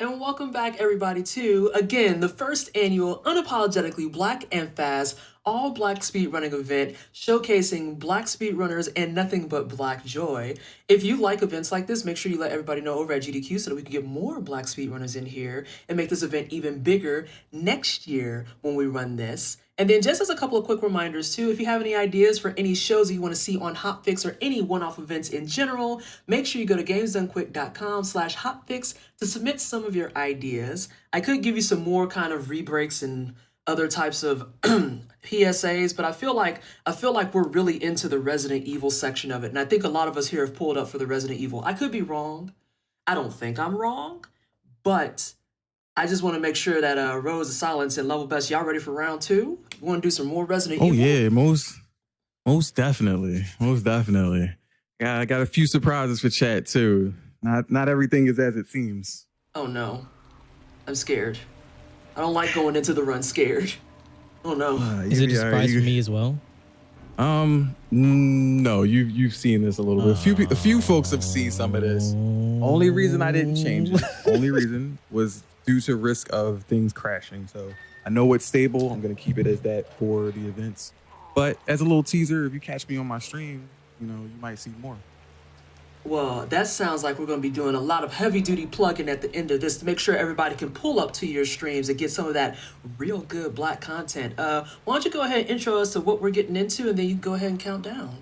And welcome back, everybody, to, again, the first annual Unapologetically Black and Fast all Black speedrunning event showcasing Black speedrunners and nothing but Black joy. If you like events like this, make sure you let everybody know over at GDQ so that we can get more Black speedrunners in here and make this event even bigger next year when we run this. And then just as a couple of quick reminders too, if you have any ideas for any shows that you want to see on Hotfix or any one-off events in general, make sure you go to gamesdonequick.com/hotfix to submit some of your ideas. I could give you some more kind of re-breaks and other types of PSAs, but I feel like we're really into the Resident Evil section of it. And I think a lot of us here have pulled up for the Resident Evil. I could be wrong. I don't think I'm wrong, but I just want to make sure that Rose of Silence and TheLevelBest, y'all ready for round two? We want to do some more Resident Evil? Oh yeah, most definitely. Yeah, I got a few surprises for chat too. Not everything is as it seems. Oh no, I'm scared. I don't like going into the run scared. Oh no. Is it a surprise for me as well? No, you've seen this a little bit. A few folks have seen some of this. Only reason I didn't change it, only reason was due to risk of things crashing. So I know it's stable. I'm gonna keep it as that for the events. But as a little teaser, if you catch me on my stream, you might see more. Well, that sounds like we're going to be doing a lot of heavy-duty plugging at the end of this to make sure everybody can pull up to your streams and get some of that real good Black content. Why don't you go ahead and intro us to what we're getting into, and then you can go ahead and count down.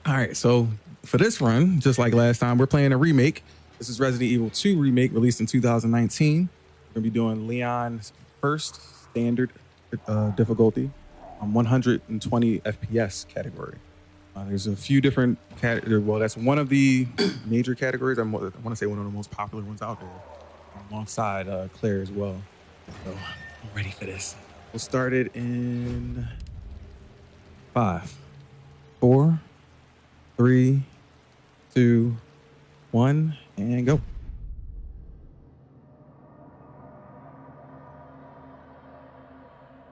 All right, so for this run, just like last time, we're playing a remake. This is Resident Evil 2 Remake, released in 2019. We're going to be doing Leon's first standard difficulty on 120 FPS category. There's a few different categories. Well, that's one of the major categories. I want to say one of the most popular ones out there, alongside Claire as well. So I'm ready for this. We'll start it in 5, 4, 3, 2, 1, and go.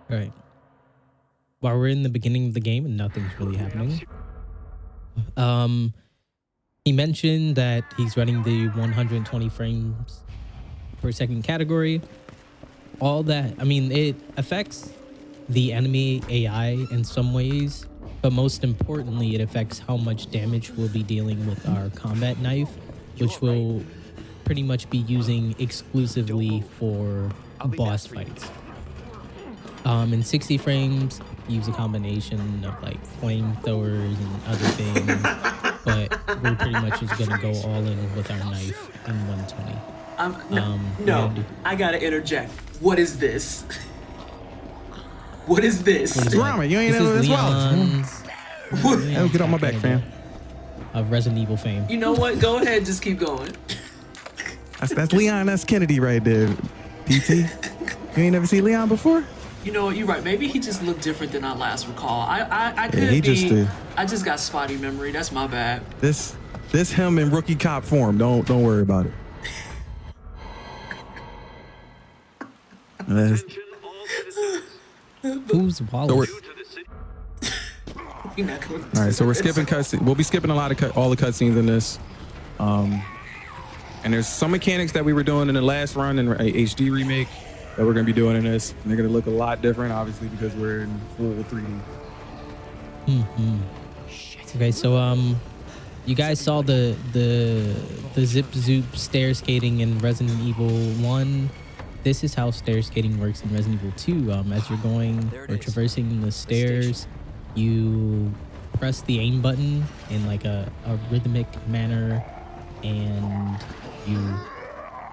All right. While we're in the beginning of the game and nothing's really happening, he mentioned that he's running the 120 frames per second category. All that, I mean, it affects the enemy AI in some ways, but most importantly, it affects how much damage we'll be dealing with our combat knife, which we'll pretty much be using exclusively for boss fights. In 60 frames, use a combination of like flamethrowers and other things, but we're pretty much just gonna go all in with our knife in 120. I gotta interject. What is this? What is this? What's wrong with you? Ain't never this Leon's. Hey, get on my back, fam. Of Resident Evil fame. You know what? Go ahead, just keep going. That's Leon. That's Kennedy right there. PT. You ain't never seen Leon before? You know what? You're right. Maybe he just looked different than I last recall. I could he be. Just did. I just got spotty memory. That's my bad. This him in rookie cop form. Don't worry about it. Who's Wallace? You're not going All right, so we're skipping cutscenes. We'll be skipping a lot of all the cutscenes in this. And there's some mechanics that we were doing in the last run in a HD remake that we're gonna be doing in this. And they're gonna look a lot different, obviously, because we're in full 3D. Okay, so you guys saw the zip zoop stair skating in Resident Evil 1. This is how stair skating works in Resident Evil 2. As you're going or traversing the stairs, you press the aim button in like a rhythmic manner, and you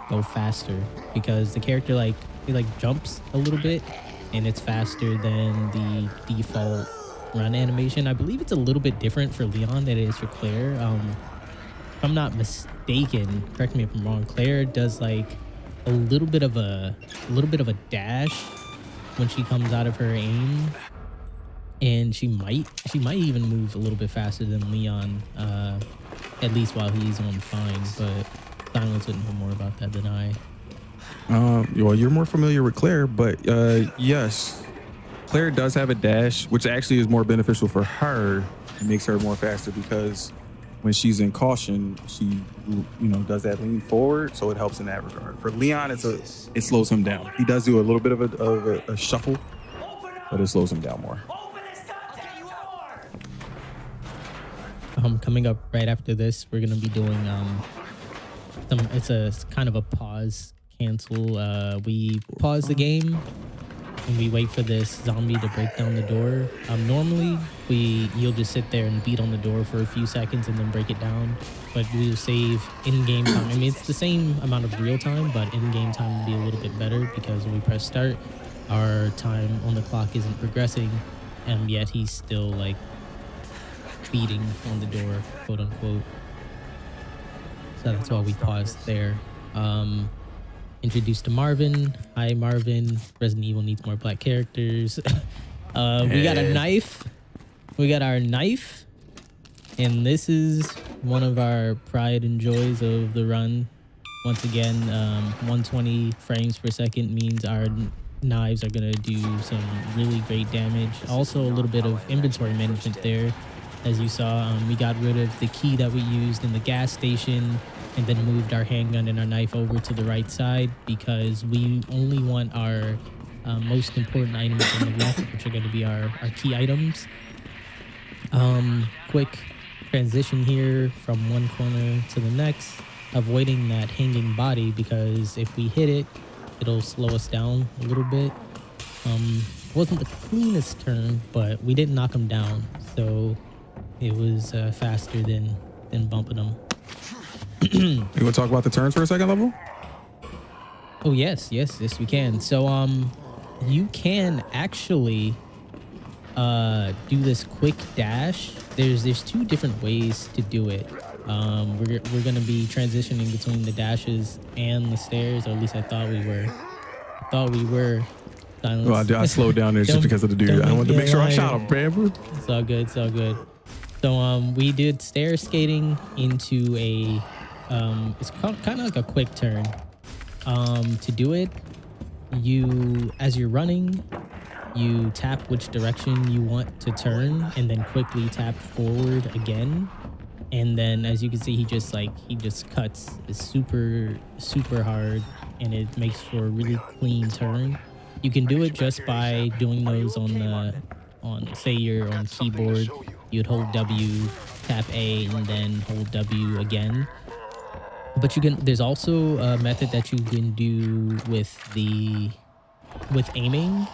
go faster because the character he jumps a little bit, and it's faster than the default run animation. I believe it's a little bit different for Leon than it is for Claire. If I'm not mistaken, correct me if I'm wrong, Claire does like a little bit of a dash when she comes out of her aim, and she might even move a little bit faster than Leon, at least while he's on fine, but Silence would know more about that than I. Well, you're more familiar with Claire, but yes, Claire does have a dash, which actually is more beneficial for her. It makes her more faster because when she's in caution, she does that lean forward, so it helps in that regard. For Leon, it slows him down. He does do a little bit of a shuffle, but it slows him down more. Coming up right after this, we're gonna be doing it's a kind of a pause cancel. We pause the game and we wait for this zombie to break down the door. Normally you'll just sit there and beat on the door for a few seconds and then break it down, but we'll save in-game time. I mean, it's the same amount of real time, but in-game time will be a little bit better because when we press start, our time on the clock isn't progressing, and yet he's still like beating on the door, quote unquote. So that's why we paused there. Introduced to Marvin. Hi, Marvin. Resident Evil needs more black characters. We got a knife. We got our knife. And this is one of our pride and joys of the run. Once again, 120 frames per second means our knives are going to do some really great damage. Also, a little bit of inventory management there. As you saw, we got rid of the key that we used in the gas station and then moved our handgun and our knife over to the right side because we only want our most important items on the left, which are going to be our key items. Quick transition here from one corner to the next, avoiding that hanging body because if we hit it, it'll slow us down a little bit. Wasn't the cleanest turn, but we didn't knock him down, so it was faster than bumping him. You want to talk about the turns for a second level? Oh yes we can. So you can actually do this quick dash. There's two different ways to do it. We're gonna be transitioning between the dashes and the stairs, or at least I thought we were. Silence. Well, I slowed down there just because of the dude. I wanted to make sure I shot him, man. It's all good. So we did stair skating into a it's kind of like a quick turn. To do it, as you're running, you tap which direction you want to turn and then quickly tap forward again. And then as you can see, he just cuts super hard, and it makes for a really clean turn. You can do it just by doing those say you're on keyboard, you'd hold W, tap A, and then hold W again. But there's also a method that you can do with aiming.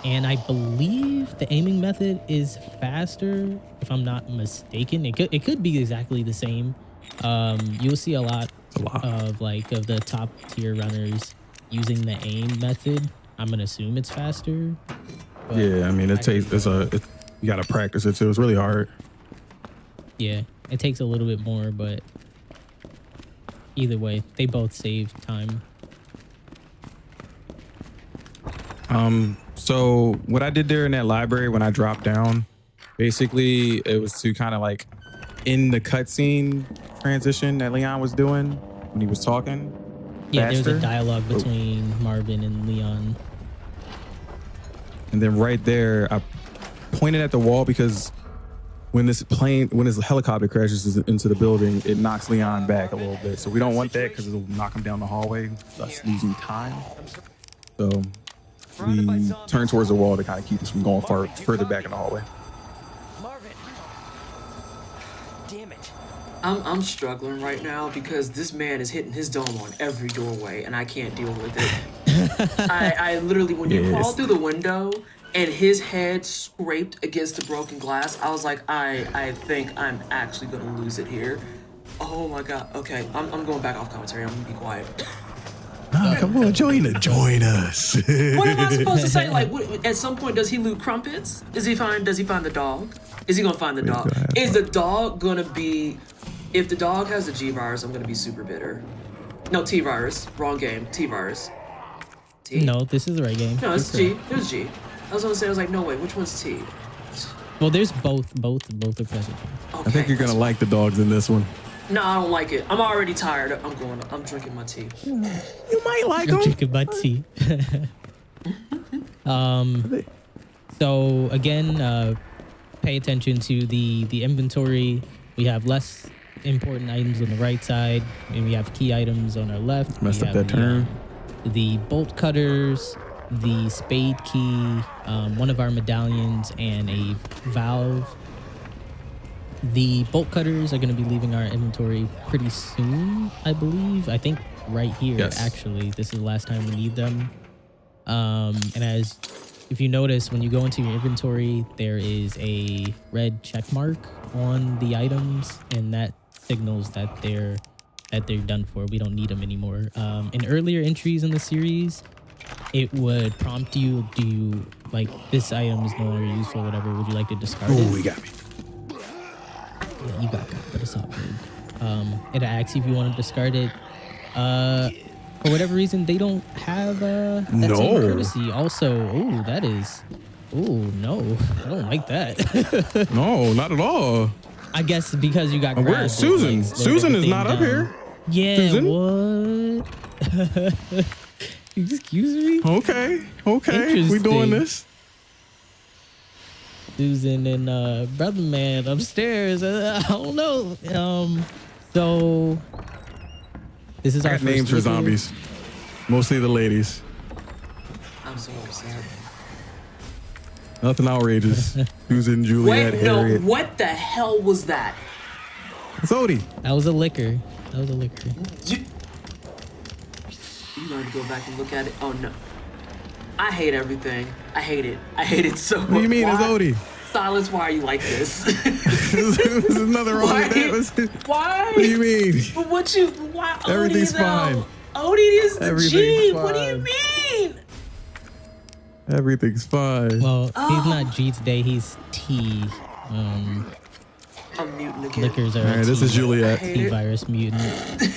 And I believe the aiming method is faster, if I'm not mistaken. It could be exactly the same. You'll see a lot of the top tier runners using the aim method. I'm gonna assume it's faster. Yeah, I mean you gotta practice it too. It's really hard. Yeah, it takes a little bit more, but either way, they both save time. So what I did there in that library when I dropped down, basically it was to kind of like in the cutscene transition that Leon was doing when he was talking. Yeah, there's a dialogue between Marvin and Leon. And then right there, I pointed at the wall because when this helicopter crashes into the building, it knocks Leon back a little bit. So we don't want that because it'll knock him down the hallway, thus losing time. So we turn towards the wall to kind of keep us from going further back in the hallway. Marvin. Damn it. I'm struggling right now because this man is hitting his dome on every doorway and I can't deal with it. I literally, when you crawled through the window and his head scraped against the broken glass, I was like, I think I'm actually gonna lose it here. Oh my God. Okay, I'm going back off commentary. I'm gonna be quiet. Come on, join us. What am I supposed to say? Like, at some point, does he loot crumpets? Does he find the dog? Is he gonna find the dog? Is the dog gonna be? If the dog has the G virus, I'm gonna be super bitter. No, T virus. Wrong game. T virus. T. No, this is the right game. No, it's G. It was G. I was gonna say, I was like, no way. Which one's T? Well, there's both are present. Okay. I think you're gonna like the dogs in this one. No, I don't like it. I'm already tired. I'm drinking my tea. You might like them. I'm drinking my tea. So again, pay attention to the inventory. We have less important items on the right side, and we have key items on our left. Messed We up have that turn. the bolt cutters, the spade key, one of our medallions, and a valve. The bolt cutters are going to be leaving our inventory pretty soon, I believe. I think right here, Yes. actually. This is the last time we need them. And as if you notice, when you go into your inventory, there is a red check mark on the items, and that signals that they're done for. We don't need them anymore. In earlier entries in the series, it would prompt you, do you like this item is no longer useful, whatever, would you like to discard Oh, it? he got me. Yeah, you got but it's all good. It asks you if you want to discard it. For whatever reason, they don't have that same No. courtesy. Also, oh, that is, oh no, I don't like that. No, not at all. I guess because you got grabbed. Where's it, Susan? like, slowed Susan is everything not up down. here. Yeah, Susan? what? Excuse me? Okay. We doing Interesting. this. Susan and brother man upstairs. I don't know. So this is I our got first names for liquor. zombies. Mostly the ladies. I'm so upset. Nothing outrageous. Susan, Juliet, Wait, no, Harriet. what the hell was that? It's Odie. That was a liquor. That was a liquor. You going to go back and look at it? Oh no. I hate everything. I hate it. I hate it so much. What do you mean it's Odie? Silas, why are you like this? There's nothing wrong Why? with that. Why? What do you mean? But why Odie Everything's though? fine. Odie is the Everything's G. What do you fine. mean? Everything's fine. Well, he's not G today. He's T. I'm muting again. Liquors are All right, a this T- is Juliet. hate T it. virus mutant.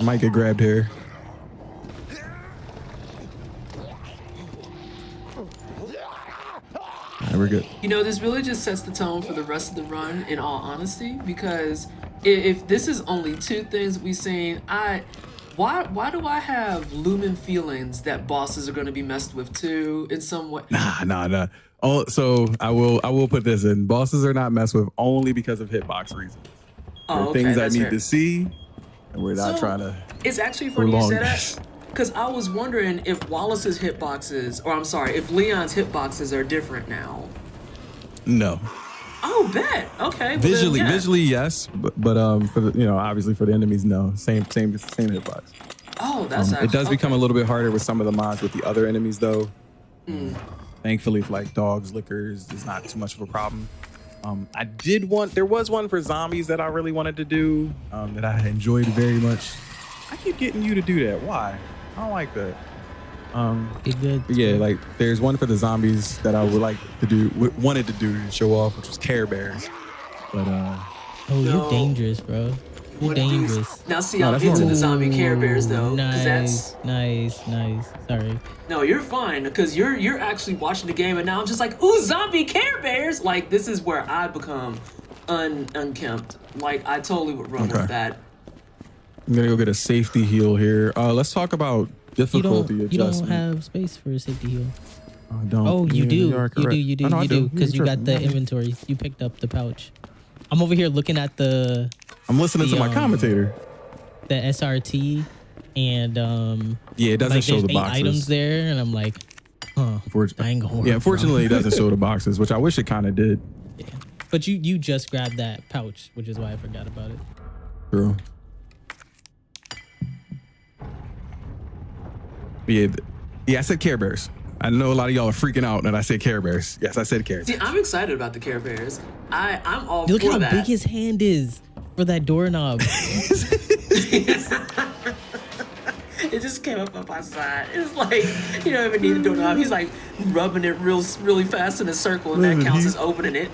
Might get grabbed here. All right, we're good. You know, this really just sets the tone for the rest of the run, in all honesty, because if this is only two things we've seen, why do I have looming feelings that bosses are going to be messed with too in some way? Nah. Oh, so I will put this in. Bosses are not messed with only because of hitbox reasons. There are things I that's need fair. to see, and we're not So, trying to. It's actually funny you prolong say this. that, because I was wondering if Wallace's hitboxes, or I'm sorry, if Leon's hitboxes are different now. No. Oh, bet. Okay. Well, Visually, then, yeah. visually, yes, but for the obviously for the enemies, no. Same hitbox. Oh, that's actually, It does okay. become a little bit harder with some of the mods with the other enemies, though. Thankfully, for like dogs, lickers, it's not too much of a problem. There was one for zombies that I really wanted to do, that I enjoyed very much. I keep getting you to do that. Why? I don't like that. Get good. Yeah, like there's one for the zombies that I would like to do, wanted to do to show off, which was Care Bears. But Oh, No. you're dangerous, bro. You're What are these? dangerous. Now, see, No, I'm that's into normal. the zombie Care Bears though, 'cause Nice, that's nice. Sorry. no, you're fine, because you're actually watching the game, and now I'm just like, ooh, zombie Care Bears. Like this is where I become unkempt. Like I totally would run Okay. with that. I'm gonna go get a safety heal here. Let's talk about difficulty You don't adjustment. have space for a safety heal. I don't. Oh, you Yeah, do. are You correct. do. Oh, no, I You do. You're Because you got the tripping. inventory. You picked up the pouch. I'm over here looking at the I'm listening to the, my commentator. SRT, and Yeah, it doesn't like show there's the 8 boxes. items there, and I'm like, huh. I ain't gonna work, Yeah, unfortunately, it doesn't show the boxes, which I wish it kind of did. Yeah. But you just grabbed that pouch, which is why I forgot about it. True. Yeah, I said Care Bears. I know a lot of y'all are freaking out that I said Care Bears. Yes, I said Care Bears. See, I'm excited about the Care Bears. I'm all Look for how that. big his hand is for that doorknob. It just came up on my side. It's like you don't even need a doorknob. He's like rubbing it really fast in a circle, and that Listen, counts he's- as opening it.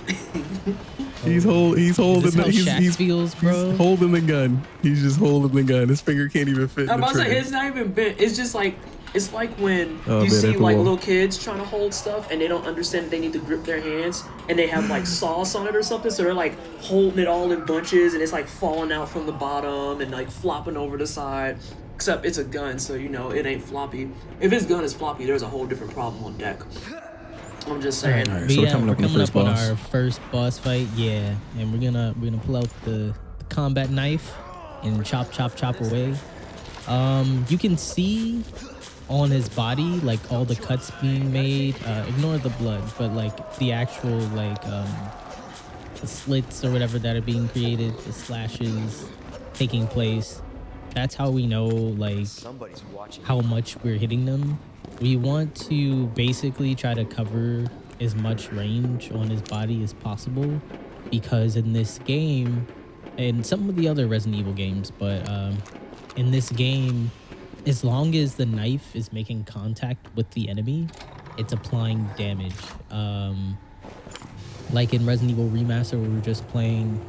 He's holding. Is this how He's Shaq feels, bro? holding the gun. He's just holding the gun. His finger can't even fit. I'm in the about to say trigger. it's not even bent. It's just like it's like when Oh, you man, see that's like cool. little kids trying to hold stuff and they don't understand that they need to grip their hands and they have like sauce on it or something, so they're like holding it all in bunches and it's like falling out from the bottom and like flopping over the side. Except it's a gun, so you know it ain't floppy. If his gun is floppy, there's a whole different problem on deck. I'm just saying. All right, But so we're yeah, coming we're up on the coming first up on boss. our first boss fight. Yeah, and we're gonna pull out the combat knife and chop away. You can see on his body like all the cuts being made. Ignore the blood, but like the actual like the slits or whatever that are being created, the slashes taking place. That's how we know like how much we're hitting them. We want to basically try to cover as much range on his body as possible, because in this game and some of the other Resident Evil games, but in this game, as long as the knife is making contact with the enemy, it's applying damage. Like in Resident Evil Remaster, where we're just playing,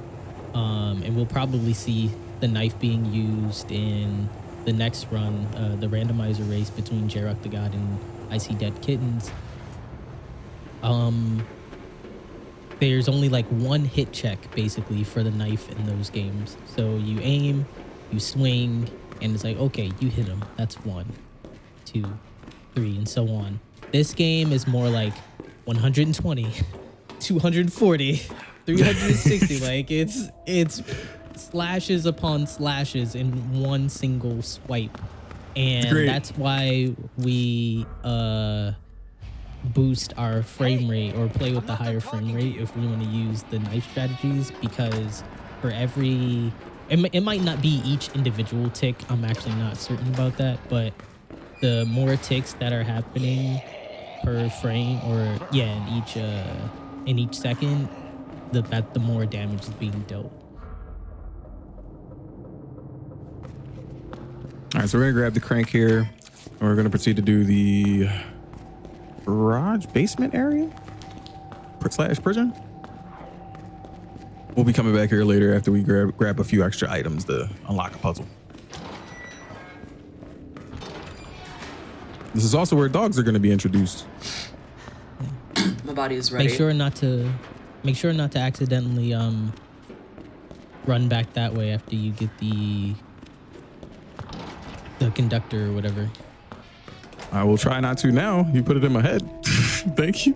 and we'll probably see the knife being used in the next run, the randomizer race between Jarek the God and I See Dead Kittens. There's only like one hit check basically for the knife in those games. So you aim, you swing, and it's like, okay, you hit him. That's 1, 2, 3, and so on. This game is more like 120, 240, 360. Like it's slashes upon slashes in one single swipe. And that's why we boost our frame rate or play with the higher frame rate if we want to use the knife strategies, because for every it might not be each individual tick, I'm actually not certain about that, but the more ticks that are happening per frame, or yeah, in each second, the more damage is being dealt. All right, so we're gonna grab the crank here, and we're gonna proceed to do the garage basement area / prison. We'll be coming back here later after we grab a few extra items to unlock a puzzle. This is also where dogs are going to be introduced. My body is ready. Make sure not to accidentally run back that way after you get the conductor or whatever. I will try not to now. You put it in my head. Thank you.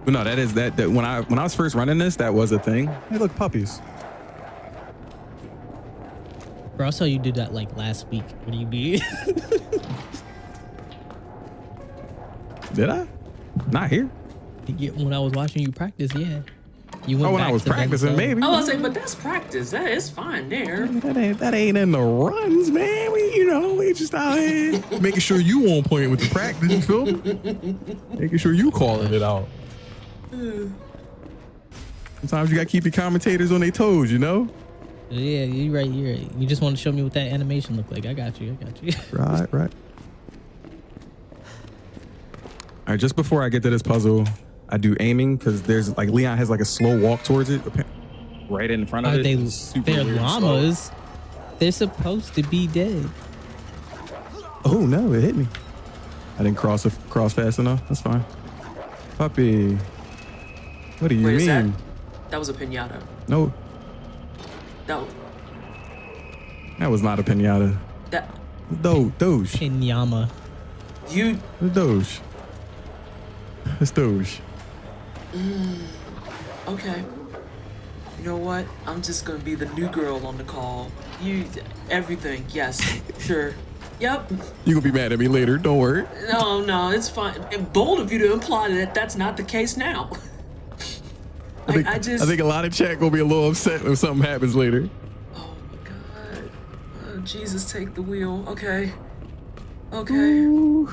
But no, that when I was first running this, that was a thing. Hey, look, puppies. Bro, I saw you did that like last week. What do you mean? Did I? Not here. When I was watching you practice, yeah. You went Oh, when back I was to practicing, Benzo. maybe. I was saying, but that's practice. That is fine there. That ain't in the runs, man. We just out here making sure you on point with the practice, you feel me? Making sure you calling it out. Sometimes you gotta keep your commentators on their toes, you know? Yeah, you're right. You just want to show me what that animation looked like. I got you. Right. All right, just before I get to this puzzle, I do aiming, because there's like Leon has like a slow walk towards it, right in front of it. They're llamas. They're supposed to be dead. Oh no, it hit me. I didn't cross fast enough. That's fine. Puppy. What do you Wait, mean? That was a pinata. No, That that was not a pinata. Doge. Pinyama. you. The Doge. It's Doge. Okay. You know what? I'm just gonna be the new girl on the call. Everything. Yes. Sure. Yep. You gonna be mad at me later? Don't worry. No, it's fine. And bold of you to imply that that's not the case now. I think a lot of chat gonna be a little upset when something happens later. Oh my God. Oh, Jesus, take the wheel. Okay. Ooh.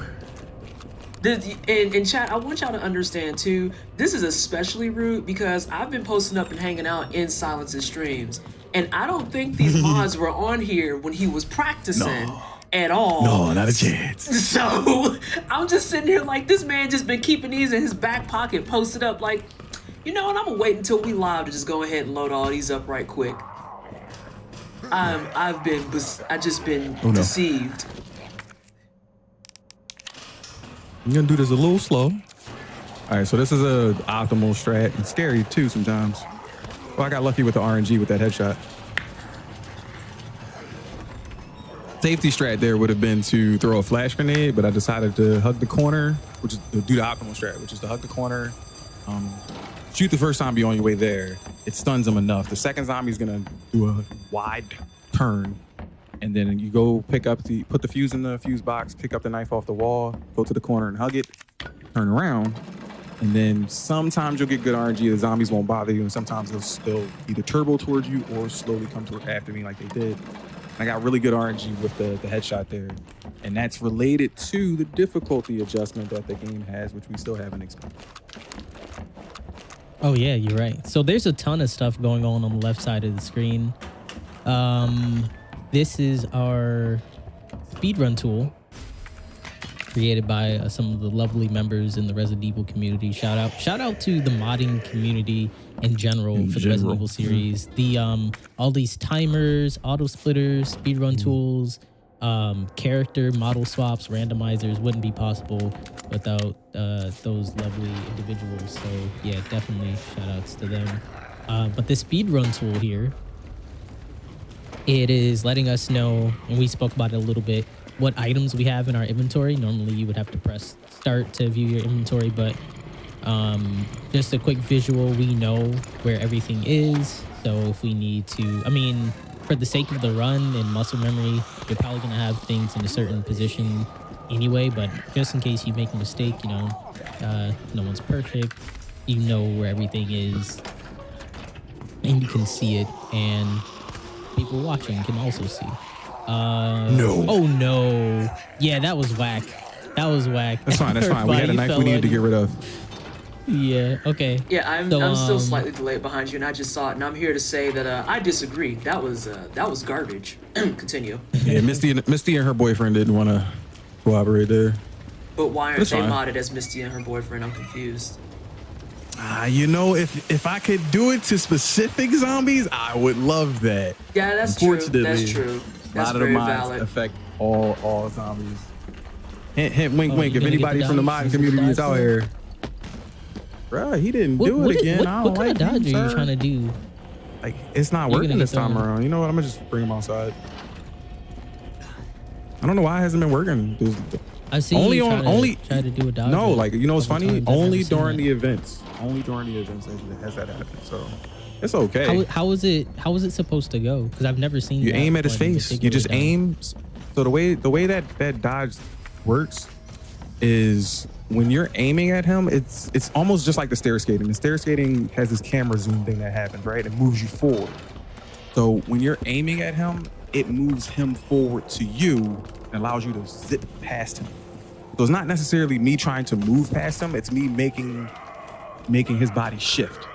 And chat, I want y'all to understand too, this is especially rude because I've been posting up and hanging out in Silence's streams. And I don't think these mods were on here when he was practicing at all. No, not a chance. So I'm just sitting here like, this man just been keeping these in his back pocket, posted up like, you know what, I'm gonna wait until we live to just go ahead and load all these up right quick. I've just been deceived. I'm gonna do this a little slow. All right, so this is a optimal strat. It's scary too sometimes. Well, I got lucky with the RNG with that headshot. Safety strat there would have been to throw a flash grenade, but I decided to hug the corner, which is to do the optimal strat, which is to hug the corner, shoot the first zombie on your way there. It stuns him enough. The second zombie is gonna do a wide turn, and then you go put the fuse in the fuse box, pick up the knife off the wall, go to the corner and hug it, turn around, and then sometimes you'll get good RNG. The zombies won't bother you, and sometimes they'll either turbo towards you or slowly come after me like they did. I got really good RNG with the headshot there. And that's related to the difficulty adjustment that the game has, which we still haven't explained. Oh yeah, you're right. So there's a ton of stuff going on the left side of the screen. This is our speedrun tool created by some of the lovely members in the Resident Evil community. Shout out to the modding community in general for the Resident Evil series. The all these timers, auto splitters, speedrun tools, character model swaps, randomizers wouldn't be possible without those lovely individuals. So yeah, definitely shout outs to them. But the speedrun tool here, it is letting us know, and we spoke about it a little bit, what items we have in our inventory. Normally you would have to press start to view your inventory, but just a quick visual, we know where everything is. So if we need to, I mean, for the sake of the run and muscle memory, you're probably gonna have things in a certain position anyway, but just in case you make a mistake, you know, no one's perfect, you know where everything is and you can see it, and people watching can also see. No. Oh no. Yeah, that was whack. That was whack. That's fine. We had a knife we needed to get rid of. Yeah, okay. Yeah, I'm still slightly delayed behind you, and I just saw it, and I'm here to say that I disagree. That was garbage. Continue. Yeah, Misty and her boyfriend didn't want to cooperate there. But why aren't they modded as Misty and her boyfriend? I'm confused. You know, if I could do it to specific zombies, I would love that. Yeah, that's true. That's true. That's a lot of the mods valid. affect all zombies. Hint, wink, wink. If anybody from the modding community is out here, bruh, he didn't do it again. What kind of dodge are you trying to do? Like, it's not working this time around. You know what? I'm gonna just bring him outside. I don't know why it hasn't been working. I've seen you try to do a dodge. No, like, you know what's funny? Only during the events. Only during the events has that happened. So it's okay. How is it supposed to go? Because I've never seen. You aim at his face. You just aim. So the way that dodge works is when you're aiming at him, it's almost just like the stair skating. The stair skating has this camera zoom thing that happens, right? It moves you forward. So when you're aiming at him, it moves him forward to you and allows you to zip past him. So it's not necessarily me trying to move past him. It's me making his body shift.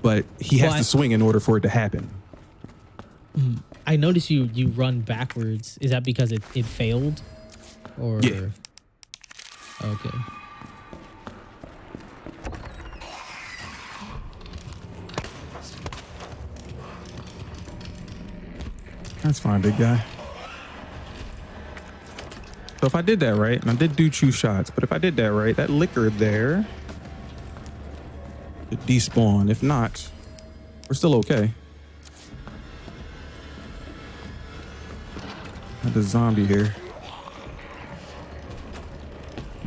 But he has to swing in order for it to happen. I noticed you run backwards. Is that because it failed? Or yeah. Okay. That's fine, big guy. So if I did that right, and I did do 2 shots, but if I did that right, that liquor there could despawn. If not, we're still okay. Got the zombie here.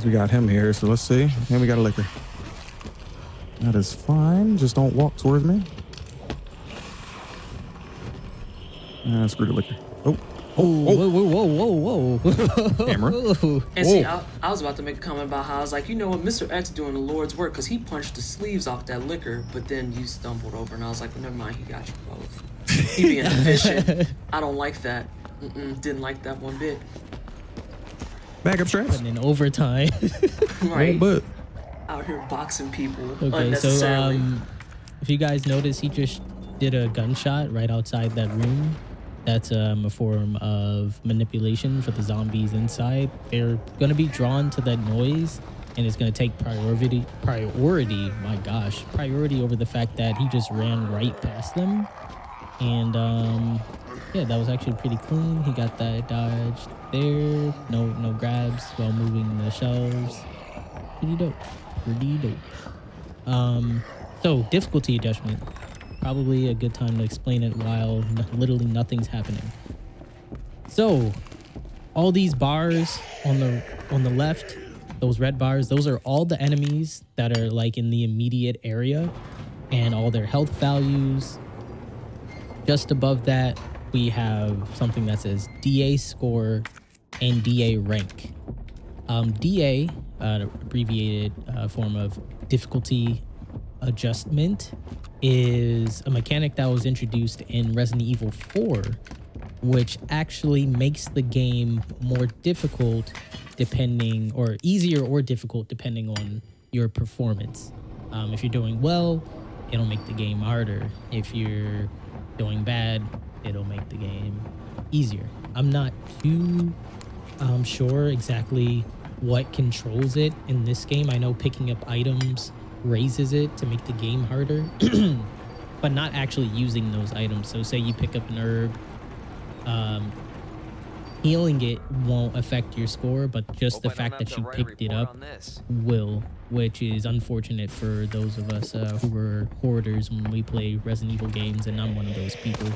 We got him here, so let's see. And we got a liquor. That is fine. Just don't walk towards me. Screw the liquor. Whoa. Camera. And see, I was about to make a comment about how I was like, you know what, Mr. X doing the Lord's work, because he punched the sleeves off that liquor, but then you stumbled over, and I was like, well, never mind, he got you both. He being efficient. I don't like that. Didn't like that one bit. Backup straps. And in overtime. Right. But out here boxing people Okay, unnecessarily. so if you guys notice, he just did a gunshot right outside that room. That's a form of manipulation for the zombies inside. They're gonna be drawn to that noise, and it's gonna take priority. My gosh, priority over the fact that he just ran right past them. And yeah, that was actually pretty clean. He got that dodge there. No grabs while moving the shelves. Pretty dope. So difficulty adjustment. Probably a good time to explain it while literally nothing's happening. So all these bars on the left, those red bars, those are all the enemies that are like in the immediate area and all their health values. Just above that, we have something that says DA score and DA rank. DA, abbreviated form of difficulty adjustment, is a mechanic that was introduced in Resident Evil 4, which actually makes the game more difficult depending, or easier or difficult depending on your performance. If you're doing well, it'll make the game harder. If you're doing bad, it'll make the game easier. I'm not too sure exactly what controls it in this game. I know picking up items raises it to make the game harder, but not actually using those items. So say you pick up an herb, healing it won't affect your score, but just the fact that you picked it up will, which is unfortunate for those of us who were hoarders when we play Resident Evil games, and I'm one of those people.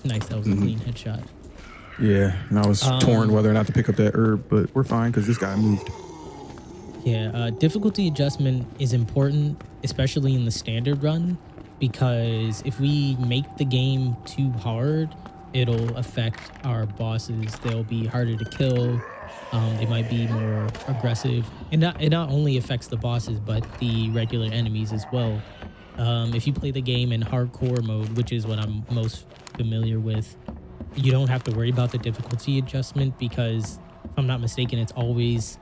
Nice, that was a clean headshot. Yeah, and I was torn whether or not to pick up that herb, but we're fine because this guy moved. Yeah, difficulty adjustment is important, especially in the standard run, because if we make the game too hard, it'll affect our bosses. They'll be harder to kill. They might be more aggressive. And it not only affects the bosses, but the regular enemies as well. If you play the game in hardcore mode, which is what I'm most familiar with, you don't have to worry about the difficulty adjustment because, if I'm not mistaken, it's always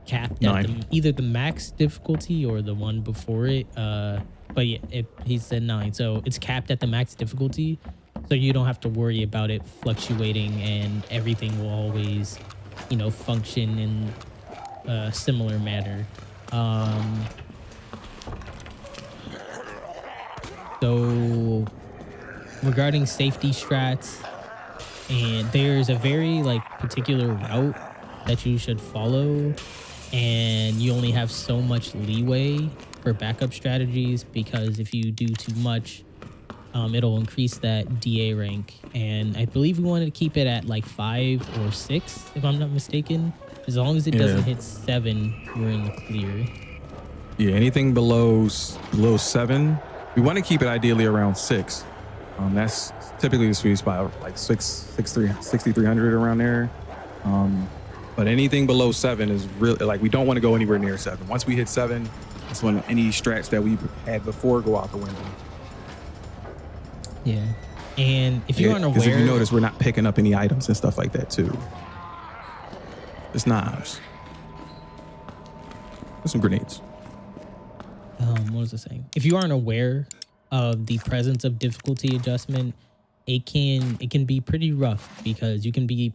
capped at either the max difficulty or the one before it. But yeah, he said 9, so it's capped at the max difficulty, so you don't have to worry about it fluctuating, and everything will always, you know, function in a similar manner. So regarding safety strats, and there's a very like particular route that you should follow, and you only have so much leeway for backup strategies, because if you do too much, it'll increase that DA rank, and I believe we wanted to keep it at like 5 or 6 if I'm not mistaken. As long as it doesn't hit 7, we're in the clear. Yeah, anything below 7, we want to keep it ideally around 6. That's typically the sweet spot, like 6,300 around there. But anything below 7 is really, like, we don't want to go anywhere near 7. Once we hit 7, that's when any strats that we had before go out the window. Yeah, and if you aren't aware, because if you notice, we're not picking up any items and stuff like that too. It's knives. There's some grenades. What was I saying? If you aren't aware of the presence of difficulty adjustment, it can be pretty rough, because you can be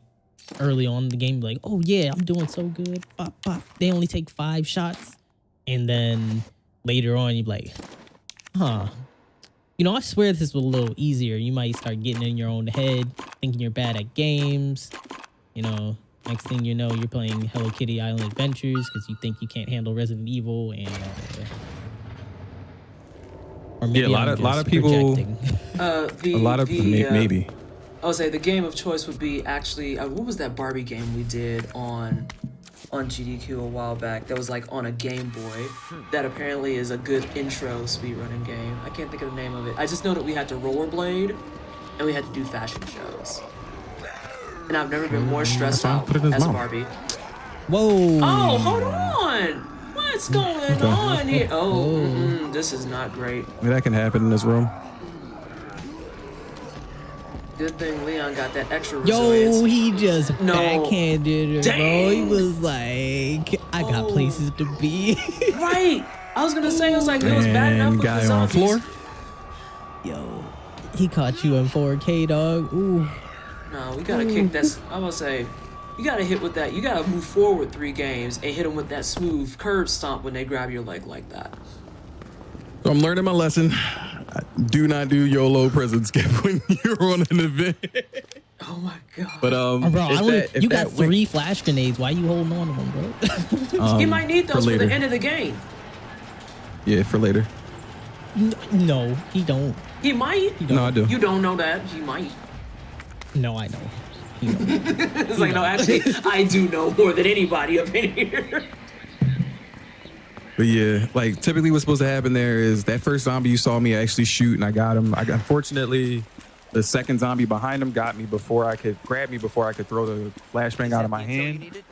early on in the game like, oh yeah, I'm doing so good, bop, bop. They only take 5 shots, and then later on you're like, you know, I swear this was a little easier. You might start getting in your own head, thinking you're bad at games. You know, next thing you know, you're playing Hello Kitty Island Adventures because you think you can't handle Resident Evil, and or maybe a lot of people. Maybe. I would say the game of choice would be actually what was that Barbie game we did on GDQ a while back that was like on a Game Boy that apparently is a good intro speedrunning game. I can't think of the name of it. I just know that we had to rollerblade and we had to do fashion shows. And I've never been more stressed out as a Barbie. Whoa. Oh, hold on. What's going on here? Oh, this is not great. That can happen in this room. Good thing Leon got that extra resilience. Yo, he just backhanded her, bro. He was like, I got places to be. Right. I was going to say, it was like, it was bad enough with guy the on the floor. Yo, he caught you in 4K, dog. Ooh. No, we got to kick that. I'm going to say, you got to hit with that. You got to move forward 3 games and hit them with that smooth curb stomp when they grab your leg like that. So I'm learning my lesson. Do not do YOLO prison skip when you're on an event. Oh my god! But bro, you got 3 flash grenades. Why you holding on to them, bro? He might need those for the end of the game. Yeah, for later. No, he don't. He might. No, I do. You don't know that. He might. No, I know. You know. It's like, no, actually, I do know more than anybody up in here. But yeah, like typically what's supposed to happen there is that first zombie you saw me actually shoot and I got him. Unfortunately, the second zombie behind him got me before I could throw the flashbang out of my hand.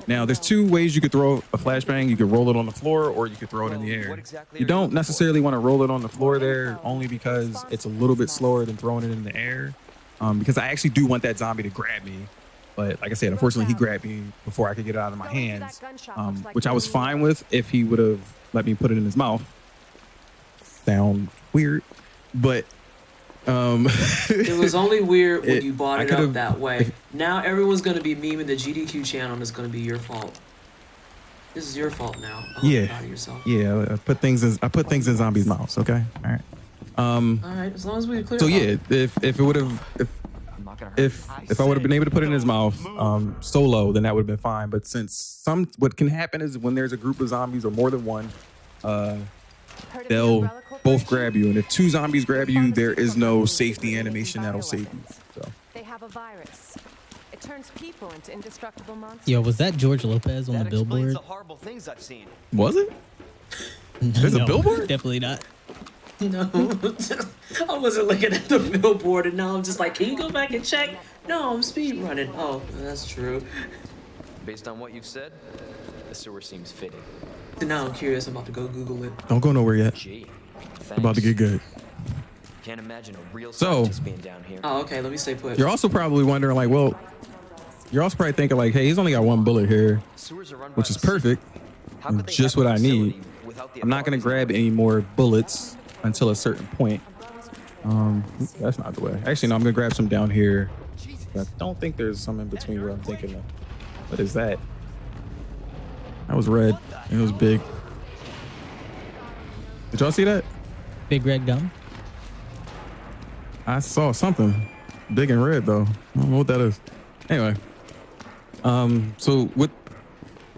Now there's two ways you could throw a flashbang. You could roll it on the floor or you could throw it in the air. You don't necessarily want to roll it on the floor there only because it's a little bit slower than throwing it in the air. Because I actually do want that zombie to grab me. But like I said, unfortunately, he grabbed me before I could get it out of my hands, which I was fine with if he would have let me put it in his mouth. Sound weird, but it was only weird when you brought it up that way. Now everyone's going to be memeing the GDQ channel and it's going to be your fault. This is your fault now. Yeah. Proud of yourself. Yeah, I put things in zombies' mouths, okay? All right. All right, as long as we clear. So yeah, if it would have if I would have been able to put it in his mouth solo, then that would have been fine. But since what can happen is when there's a group of zombies or more than one, they'll both grab you. And if two zombies grab you, there is no safety animation that'll save you. So. They have a virus. It turns people into indestructible monsters. Yo, was that George Lopez on the billboard? The horrible things I've seen. Was it? There's a billboard? Definitely not. No, I wasn't looking at the billboard, and now I'm just like, can you go back and check? No, I'm speed running. Oh, that's true. Based on what you've said, the sewer seems fitting. So now I'm curious. I'm about to go Google it. Don't go nowhere yet. Gee, I'm about to get good. Can't imagine a real So- scientist being down here. Oh, okay. Let me stay put. You're also probably wondering, like, well, you're also probably thinking, like, hey, he's only got one bullet here, Sewers are run by which is the city. perfect. How could they Just have what a I need. facility without the I'm not going to authorities? grab any more bullets until a certain point. That's not the way. Actually, no, I'm going to grab some down here. I don't think there's some in between where I'm thinking of. What is that? That was red. It was big. Did y'all see that? Big red gum. I saw something big and red, though. I don't know what that is. Anyway. So with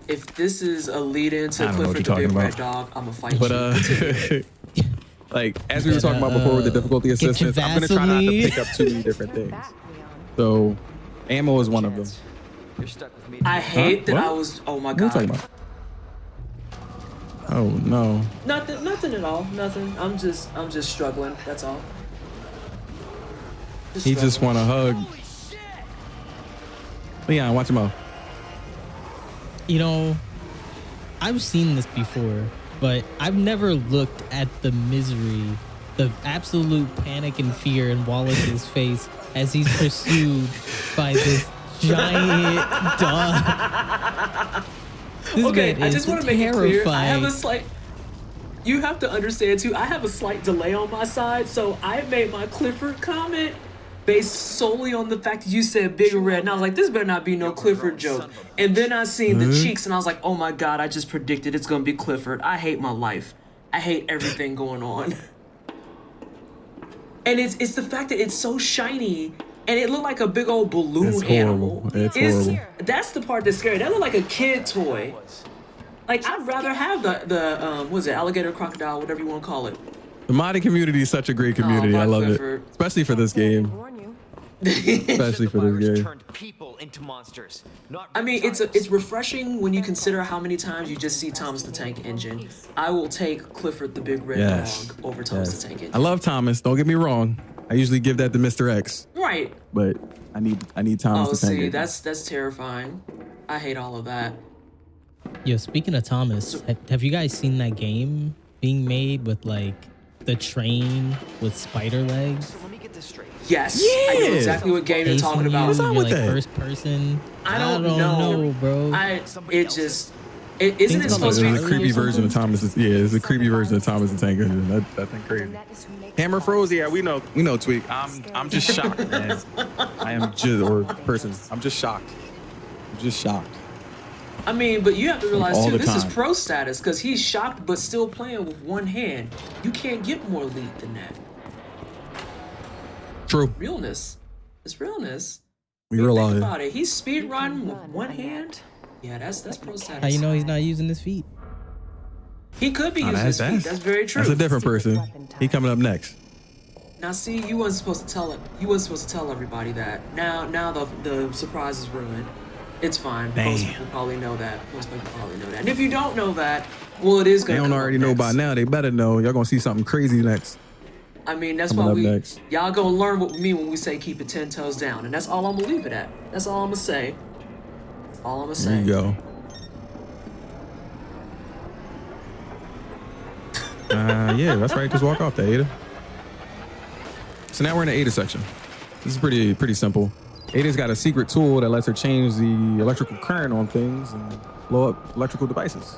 If this is a lead in to I don't know what Clifford you're the Big talking Red about. Dog, I'm gonna fight But you. like as we were talking about before with the difficulty Get your assistance, I'm gonna try not to Vaseline. pick up too many different things. So ammo is one of them. You're stuck with me. I hate that What? I was. Oh my What are you talking god. about? Oh no. Nothing at all. Nothing. I'm just struggling. That's all. He just want a hug. Leon, watch him out. You know, I've seen this before, but I've never looked at the misery, the absolute panic and fear in Wallace's face as he's pursued by this giant dog. This Okay, man I is just want to make it clear. I have terrifying. a slight. You have to understand too. I have a slight delay on my side, so I made my Clifford comment based solely on the fact that you said big and red, and I was like, this better not be no Clifford joke. And then I seen the cheeks, and I was like, oh my god, I just predicted it's gonna be Clifford. I hate my life. I hate everything going on. And it's the fact that it's so shiny. And it looked like a big old balloon It's horrible. animal. It's horrible. That's the part that's scary. That looked like a kid toy. Like, I'd rather have the what is it, alligator, crocodile, whatever you want to call it. The modding community is such a great community. my I love Clifford. it, especially for this game. Especially for this game. Turned people into monsters. Not I mean, it's reptiles. refreshing when you consider how many times you just see Thomas the Tank Engine. I will take Clifford the Big Red Yes. Dog over Thomas Yes. the Tank I Engine. love Thomas. Don't get me wrong. I usually give that to Mr. X, Right. but I need Thomas Oh, to tank see, it. that's terrifying. I hate all of that. Yo, speaking of Thomas, have you guys seen that game being made with like the train with spider legs? So let me get this straight. Yes, I know Yeah. exactly what game you're Facing talking you, about. What's up you're with like that? first person. I don't know. bro. Isn't Think it about supposed it. to It's be a creepy or version of something? Thomas. Yeah, it's a creepy version of Thomas the Tank Engine. That thing crazy. Hammer froze. Yeah, we know, Tweak. I'm just shocked, man. I am just I'm just shocked. I'm just shocked. I mean, but you have to realize all too, the this is time. pro status because he's shocked but still playing with one hand. You can't get more elite than that. True. Realness. It's realness. We Think realize. about it. He's speed running with one hand. Yeah, that's pro status. How you know he's not using his feet? He could be using his feet. That's very true. That's a different person. He coming up next. Now, see, you wasn't supposed to tell it. You wasn't supposed to tell everybody that. Now the surprise is ruined. It's fine. Most Damn. people probably know that. Most people probably know that. And if you don't know that, well, it is They gonna. don't come already up know next. by now. They better know. Y'all gonna see something crazy next. I mean, that's Coming why up we. next. Y'all gonna learn what we mean when we say keep it 10 toes down, and that's all I'm gonna leave it at. That's all I'm gonna say. All I'm gonna say. There you go. Yeah, that's right. Just walk off there, Ada. So now we're in the Ada section. This is pretty simple. Ada's got a secret tool that lets her change the electrical current on things and blow up electrical devices.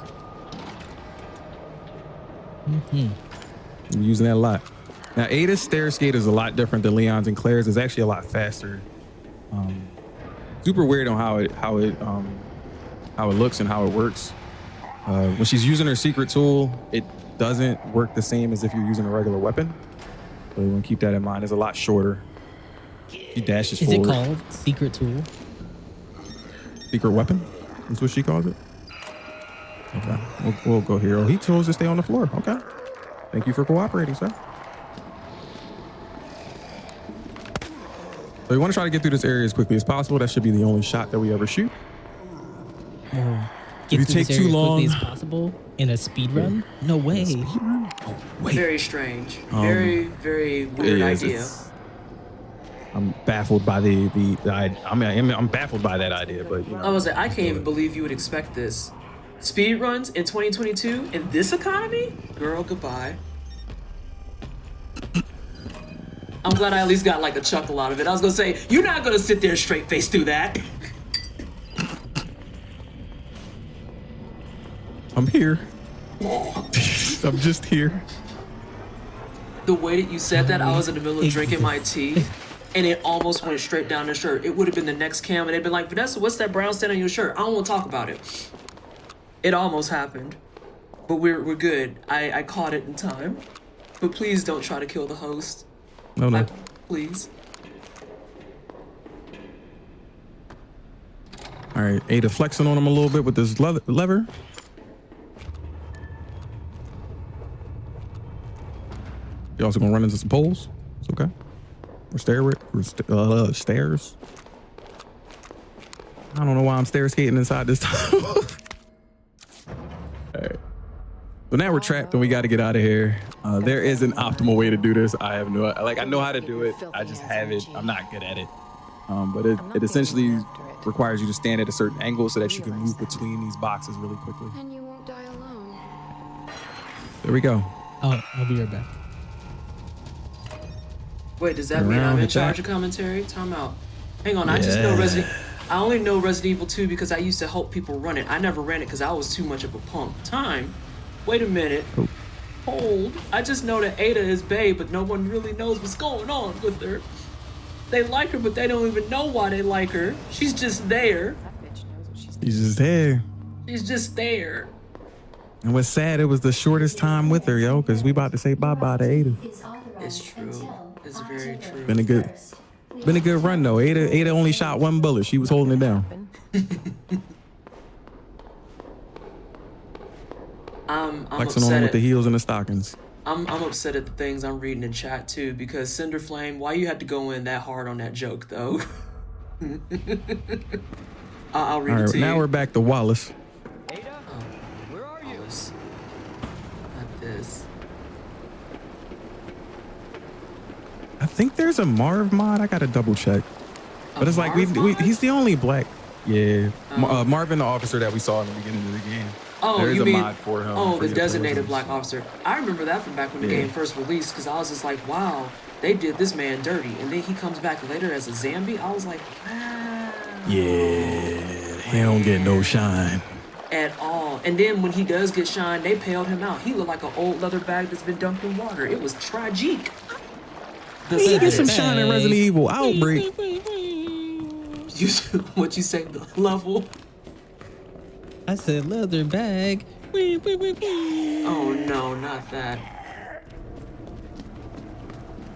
I'm using that a lot. Now, Ada's stair skate is a lot different than Leon's and Claire's. It's actually a lot faster. Super weird on how it looks and how it works. When she's using her secret tool, it doesn't work the same as if you're using a regular weapon. So you want to keep that in mind. It's a lot shorter. She dashes Is forward. it called secret tool? Secret weapon? That's what she calls it. Okay, we'll go here. Oh, he chose to stay on the floor. Okay. Thank you for cooperating, sir. So we want to try to get through this area as quickly as possible. That should be the only shot that we ever shoot. Get you through take this too area long- quickly as possible in a speed run? No way. Very strange. Very weird idea. I'm baffled by I'm baffled by that idea, but you know. I was like, I can't even believe you would expect this. Speed runs in 2022 in this economy? Girl, goodbye. I'm glad I at least got like a chuckle out of it. I was gonna say, you're not gonna sit there straight face through that. I'm here. I'm just here. The way that you said that, I was in the middle of drinking my tea, and it almost went straight down the shirt. It would have been the next cam, and they'd been like, Vanessa, what's that brown stain on your shirt? I don't want to talk about it. It almost happened, but we're good. I caught it in time. But please don't try to kill the host. No. Please. All right, Ada flexing on him a little bit with this lever. You also gonna run into some poles. It's okay. Or stairs. I don't know why I'm stair skating inside this time. All right. So now we're trapped and we got to get out of here. There is an optimal way to do this. I know how to do it. I just haven't. I'm not good at it. But it essentially requires you to stand at a certain angle so that you can move between these boxes really quickly. And you won't die alone. There we go. I'll be right back. Wait, does that mean Around I'm in the charge back. of commentary? Time out. Hang on, I just know I only know Resident Evil 2 because I used to help people run it. I never ran it because I was too much of a punk. Time. Wait a minute. Oh. Hold. I just know that Ada is bae, but no one really knows what's going on with her. They like her, but they don't even know why they like her. She's just there. That bitch knows what she's He's just there. She's just there. And what's sad, it was the shortest time with her, yo, because we about to say bye-bye to Ada. It's true. It's very true. Been a good run though. Ada only shot one bullet. She was holding it down. I'm Flexing on upset him with at, the heels and the stockings. I'm upset at the things I'm reading in chat too, because Cinder Flame, why you had to go in that hard on that joke though? I'll read All it right, to now you. we're back to Wallace. Ada, where are you? Not this. I think there's a Marv mod. I gotta double check. But it's like Marv mod? he's the only black. Yeah, Marvin, the officer that we saw in the beginning of the game. Oh, There is you a mean mod for him. oh, for the you to play designated with him. black officer. I remember that from back when the Yeah. game first released, because I was just like, wow, they did this man dirty, and then he comes back later as a zombie. I was like, wow. Yeah, he don't get no shine. At all. And then when he does get shine, they paled him out. He looked like an old leather bag that's been dumped in water. It was tragic. He get some shine in Resident Evil Outbreak. You what you say? The level? I said leather bag. Oh no, not that.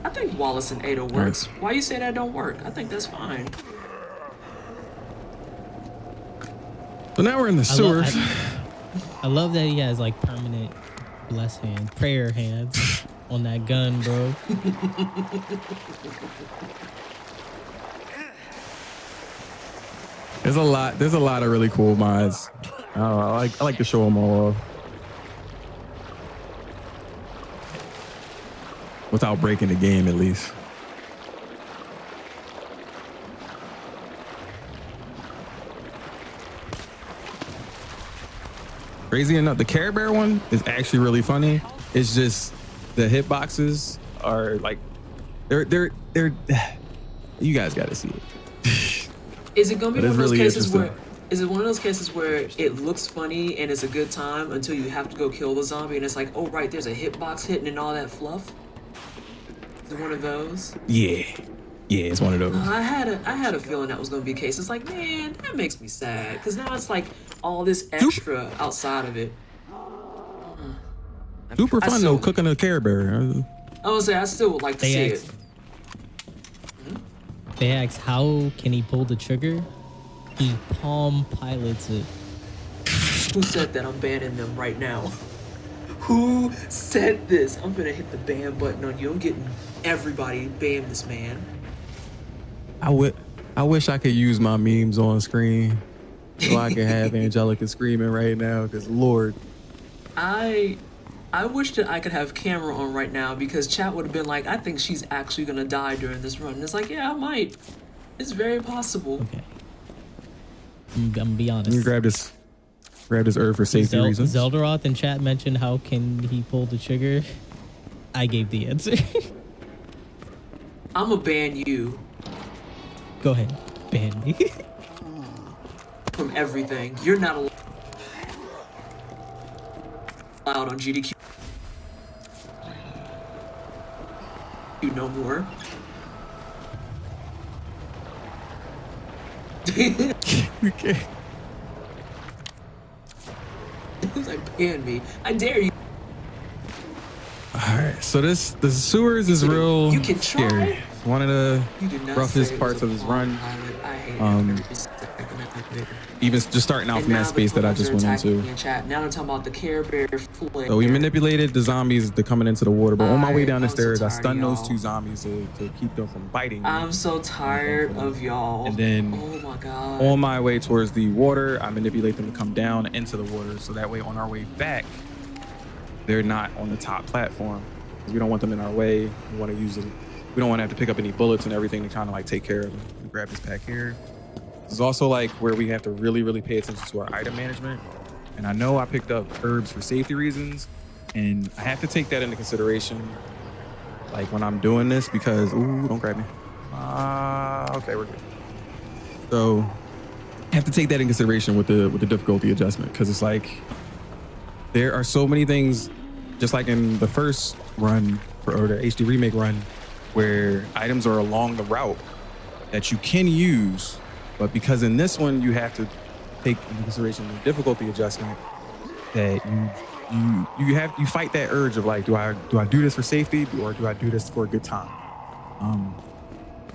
I think Wallace and Ada works. Why you say that don't work? I think that's fine. So now we're in the sewers. I love that he has like permanent bless hand, prayer hands. on that gun, bro. There's a lot of really cool mods. I don't know, I like to show them all off without breaking the game, at least. Crazy enough, the Care Bear one is actually really funny. It's just the hitboxes are like they're you guys got to see it. Is it gonna be But one it's of those really cases where? interesting. Is it one of those cases where it looks funny and it's a good time until you have to go kill the zombie and it's like, oh right, there's a hitbox hitting and all that fluff? Is it one of those? Yeah, it's one of those. I had a feeling that was gonna be the case. It's like, man, that makes me sad because now it's like all this extra outside of it. Super fun still- though, cooking a Care Bear. I would say I still would like to see it. They asked how can he pull the trigger? He palm pilots it. Who said that? I'm banning them right now. Who said this? I'm gonna hit the ban button on you. I'm getting everybody ban this man. I wish I could use my memes on screen so I could have Angelica screaming right now, because Lord. I wish that I could have camera on right now because chat would have been like, I think she's actually gonna die during this run. And it's like, yeah, I might. It's very possible. Okay. I'm gonna be honest. You grab this herb for safety reasons. Zeldaroth in chat mentioned how can he pull the trigger. I gave the answer. I'ma ban you Go ahead, ban me. from everything. You're not allowed on GDQ no more. Okay. It's like, ban me. I dare you. All right, so the sewers is real You can try. scary. One of the You did not roughest say it parts was of a his palm run. pilot. I hate every second of that. Even just starting out And from now that the space that I clones just are went attacking into. me in chat. Now they're talking about the Care Bear flare. So we manipulated the zombies to coming into the water, but on my way down the I'm so stairs, I tired of stunned those y'all. 2 zombies to keep them from biting me. I'm so tired of y'all. And then oh my god. on my way towards the water, I manipulate them to come down into the water, so that way on our way back, they're not on the top platform. We don't want them in our way. We want to use them. We don't want to have to pick up any bullets and everything to kind of like take care of them. We grab this pack here. This is also like where we have to really, really pay attention to our item management. And I know I picked up herbs for safety reasons, and I have to take that into consideration, like when I'm doing this, because ooh, don't grab me. Okay, we're good. So I have to take that in consideration with the difficulty adjustment, because it's like there are so many things, just like in the first run or the HD Remake run, where items are along the route that you can use, but because in this one you have to take into consideration the difficulty adjustment, that you fight that urge of like, do I do this for safety or do I do this for a good time?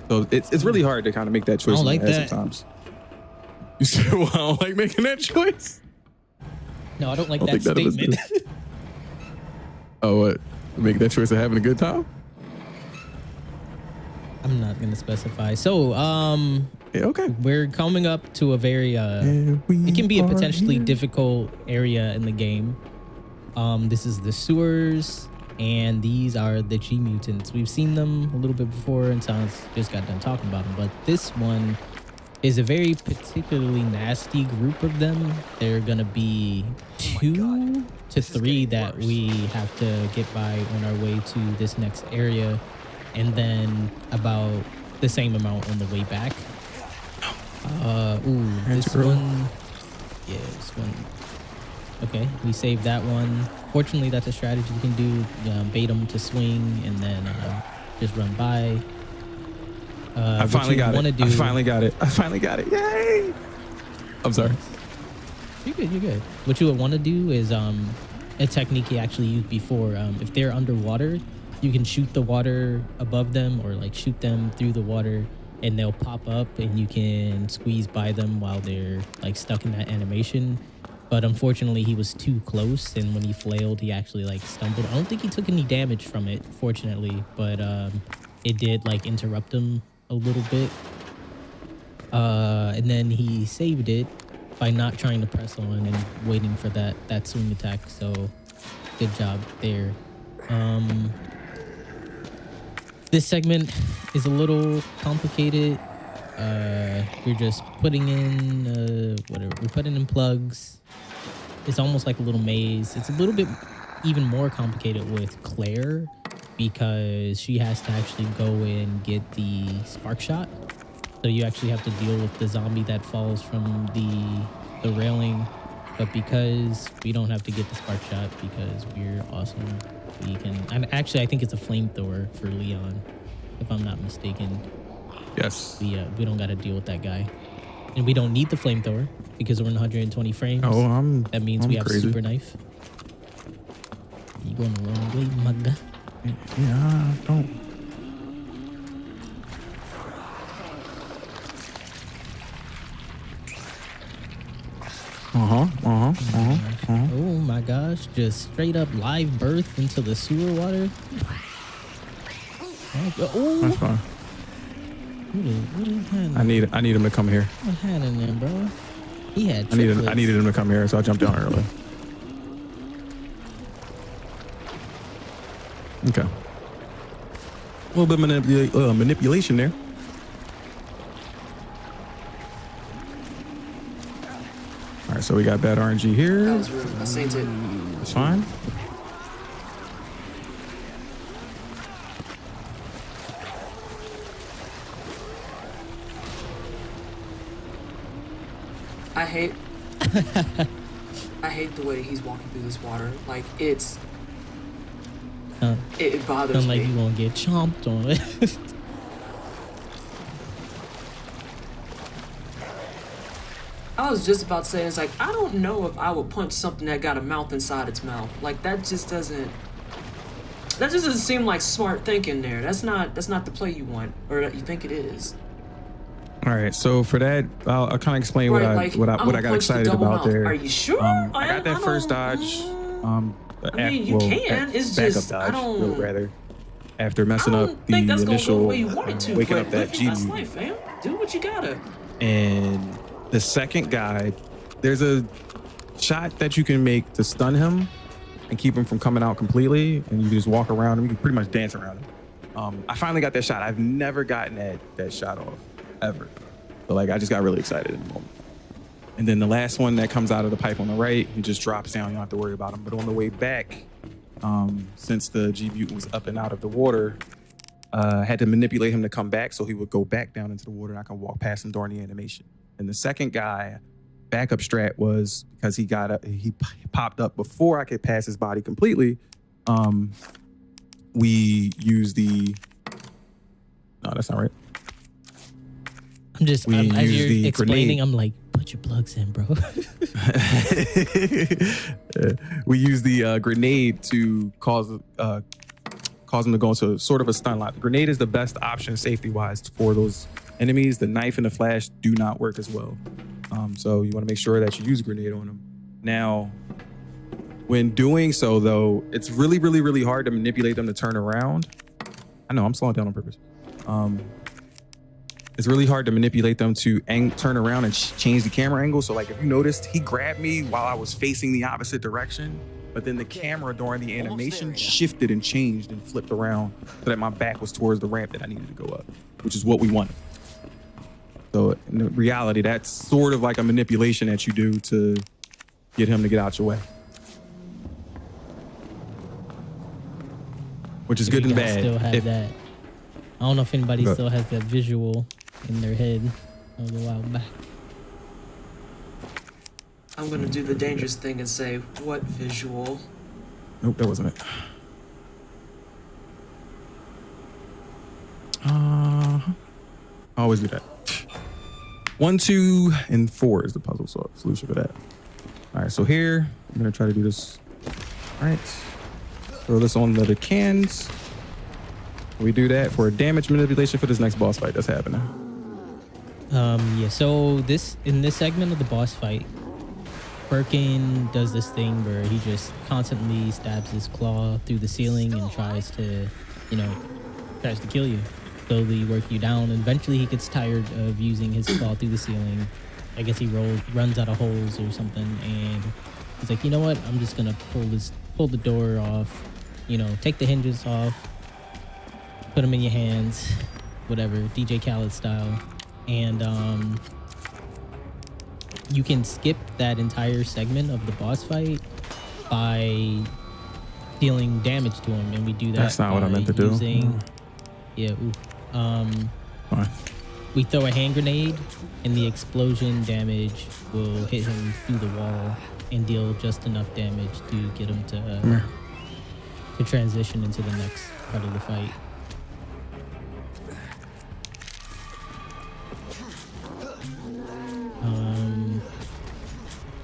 So it's really hard to kind of make that choice. I don't like in your head that. sometimes. You said, well, I don't like making that choice. No, I don't like I don't that think none of us statement. Oh, what? Making that choice of having a good time? I'm not gonna specify. So, Yeah, okay. we're coming up to a very it can be a potentially difficult area in the game. This is the sewers, and these are the G mutants. We've seen them a little bit before, and Silence just got done talking about them, but this one is a very particularly nasty group of them. They're gonna be 2 to 3 that we have to get by on our way to this next area, and then about the same amount on the way back. This one. Yeah, this one. Okay, we saved that one. Fortunately, that's a strategy you can do. Bait them to swing and then just run by. I finally got it. Do, I finally got it. I finally got it. Yay! I'm sorry. You're good. You're good. What you would want to do is a technique you actually used before. If they're underwater, you can shoot the water above them or like shoot them through the water, and they'll pop up, and you can squeeze by them while they're like stuck in that animation. but unfortunately he was too close, and when he flailed, he actually like stumbled. I don't think he took any damage from it, fortunately, but it did like interrupt him a little bit. And then he saved it by not trying to press on and waiting for that swing attack. So good job there. This segment is a little complicated. We're just putting in whatever. We're putting in plugs. It's almost like a little maze. It's a little bit even more complicated with Claire because she has to actually go and get the spark shot. So you actually have to deal with the zombie that falls from the railing. But because we don't have to get the spark shot because we're awesome, we can. And actually, I think it's a flamethrower for Leon, if I'm not mistaken. Yes. We don't got to deal with that guy, and we don't need the flamethrower because we're in 120 frames. Oh, that means we have crazy. a super knife. You going the wrong way, my guy. Yeah, don't. Oh my gosh, just straight up live birth into the sewer water. Oh, That's fine. what is happening? I need him to come here. What happened there, bro? He had I needed him to come here, so I jumped down early. Okay. A little bit of manipulation there. All right, so we got bad RNG here. That was rude. I seen it. That's fine. I hate the way he's walking through this water. Like it bothers Sound me. like you gonna get chomped on it. I was just about to say, it's like, I don't know if I would punch something that got a mouth inside its mouth. Like that just doesn't seem like smart thinking there. That's not the play you want or that you think it is. All right, so for that, I'll kind of explain Right, what I I'ma got punch the excited double about mouth. there. Are you sure? I got that first dodge. I mean, you can. It's backup just dodge, I don't. really rather. After messing I up don't the think that's gonna go the initial way you want it to. waking but up that G that's mutant. life, fam. Do what you gotta. And the second guy, there's a shot that you can make to stun him and keep him from coming out completely, and you can just walk around him. You can pretty much dance around him. I finally got that shot. I've never gotten that shot off ever. So like I just got really excited in the moment. And then the last one that comes out of the pipe on the right, he just drops down. You don't have to worry about him. But on the way back, since the G mutant was up and out of the water, I had to manipulate him to come back so he would go back down into the water and I can walk past him during the animation. And the second guy, backup strat was because he popped up before I could pass his body completely. We used the. No, that's not right. As you're explaining, I'm like, put your plugs in, bro. We use the grenade to cause them to go into sort of a stun lock. The grenade is the best option safety-wise for those enemies. The knife and the flash do not work as well. So you want to make sure that you use a grenade on them. Now, when doing so, though, it's really, really, really hard to manipulate them to turn around. I know, I'm slowing down on purpose. It's really hard to manipulate them to turn around and change the camera angle. So like if you noticed, he grabbed me while I was facing the opposite direction, but then the camera during the animation shifted and changed and flipped around so that my back was towards the ramp that I needed to go up, which is what we wanted. So in reality, that's sort of like a manipulation that you do to get him to get out your way. Which is good and bad. Still have that. I don't know if anybody still has that visual in their head. That was a while back. I'm gonna do the dangerous thing and say, what visual? Nope, that wasn't it. I always do that. 1, 2, and 4 is the puzzle solution for that. All right, so here, I'm gonna try to do this. All right, throw this on the cans. We do that for damage manipulation for this next boss fight that's happening. Yeah, so in this segment of the boss fight, Birkin does this thing where he just constantly stabs his claw through the ceiling and tries to, tries to kill you, slowly work you down. And eventually he gets tired of using his claw through the ceiling. I guess he runs out of holes or something, and he's like, you know what? I'm just gonna pull the door off, take the hinges off, put them in your hands, whatever, DJ Khaled style, and you can skip that entire segment of the boss fight by dealing damage to him, and we do that. That's not what I meant to do. Yeah. Fine. We throw a hand grenade, and the explosion damage will hit him through the wall and deal just enough damage to get him to transition into the next part of the fight.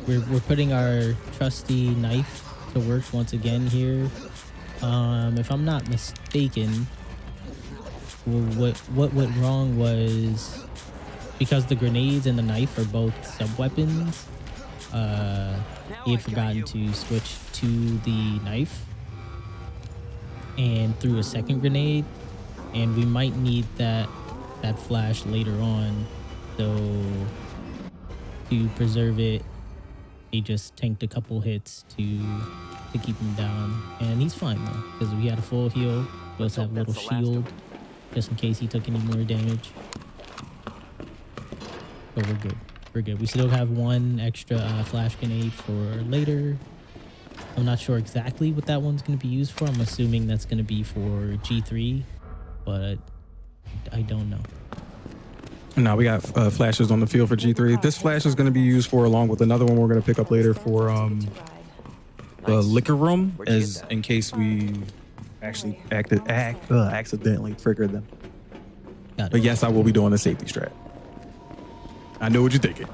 We're putting our trusty knife to work once again here. If I'm not mistaken, what went wrong was because the grenades and the knife are both sub-weapons, he had forgotten to switch to the knife and threw a second grenade, and we might need that flash later on. So to preserve it, he just tanked a couple hits to keep him down, and he's fine though because we had a full heal. We also have a little shield just in case he took any more damage. But we're good. We're good. We still have one extra flash grenade for later. I'm not sure exactly what that one's going to be used for. I'm assuming that's going to be for G3, but I don't know. No, we got flashes on the field for G3. This flash is going to be used for, along with another one we're going to pick up later, for the liquor room, as in case we actually accidentally triggered them. But yes, I will be doing the safety strat. I know what you're thinking.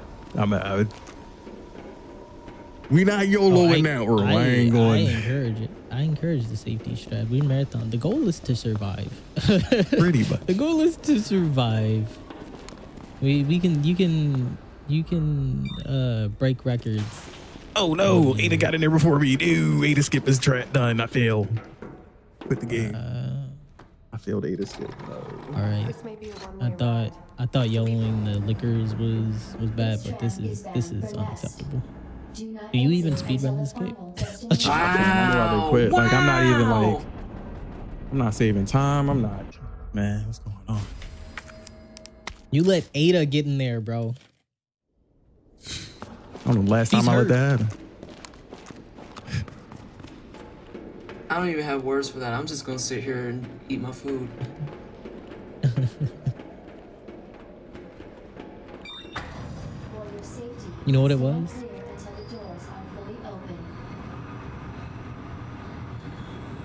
We not YOLO in that room. I ain't going. I encourage it. I encourage the safety strat. We marathon. The goal is to survive. Pretty much. The goal is to survive. You can break records. Oh no, Ada got in there before me. Ew, Ada skip his strat done. I failed. Quit the game. I failed Ada skip. No. All right. I thought YOLOing the liquors was bad, but this is unacceptable. Do you even speedrun this game? Wow. They quit. Like, I'm not even like, I'm not saving time. I'm not, man, what's going on? You let Ada get in there, bro. I don't know, last time I let that happen. I don't even have words for that. I'm just gonna sit here and eat my food. You know what it was?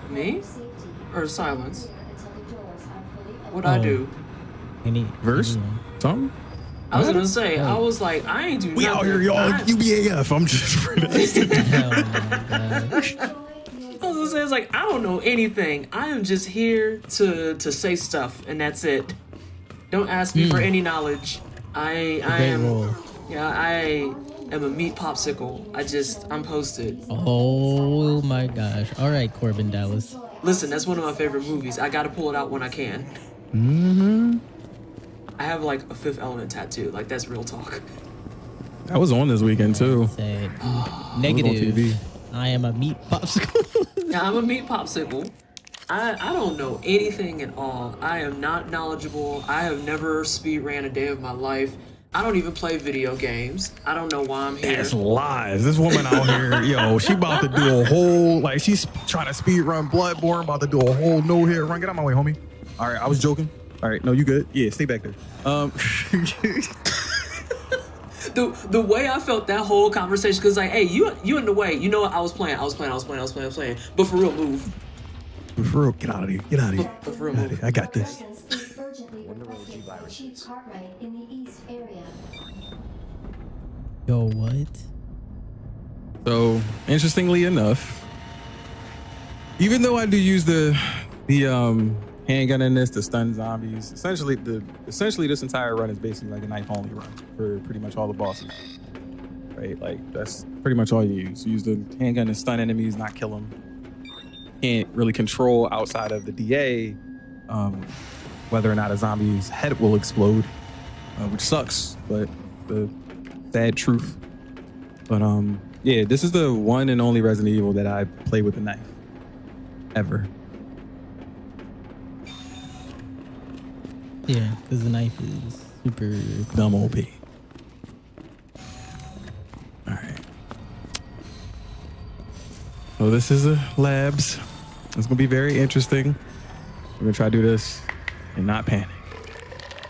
Me? Or silence? What'd I do? Verse? Something? I was gonna say, I was like, I ain't do nothing. We out here, y'all. UBAF. I'm just I was gonna say, it's like, I don't know anything. I am just here to say stuff, and that's it. Don't ask me for any knowledge. I am a meat popsicle. I'm posted. Oh my gosh. All right, Corbin Dallas. Listen, that's one of my favorite movies. I gotta pull it out when I can. Mm-hmm. I have like a Fifth Element tattoo. Like, that's real talk. I was on this weekend too. Negative. I am a meat popsicle. Yeah, I'm a meat popsicle. I don't know anything at all. I am not knowledgeable. I have never speed ran a day of my life. I don't even play video games. I don't know why I'm here. That's lies. This woman out here, yo, she about to do a whole, like, she's trying to speed run Bloodborne, about to do a whole no-hit run. Get out my way, homie. All right, I was joking. All right, no, you good? Yeah, stay back there. The way I felt that whole conversation, because like, hey, you in the way. You know what? I was playing. But for real, move. But for real, get out of here. Get out of here. But for real, move. I got this. Yo, what? So, interestingly enough, even though I do use the handgun in this to stun zombies, essentially this entire run is basically like a knife only run for pretty much all the bosses. right? Like that's pretty much all you use. You use the handgun to stun enemies, not kill them. Can't really control outside of the DA whether or not a zombie's head will explode, which sucks, but the sad truth. But yeah, this is the one and only Resident Evil that I play with a knife ever. Yeah, because the knife is super Dumb OP. All right. So this is a labs. It's gonna be very interesting. We're gonna try to do this and not panic.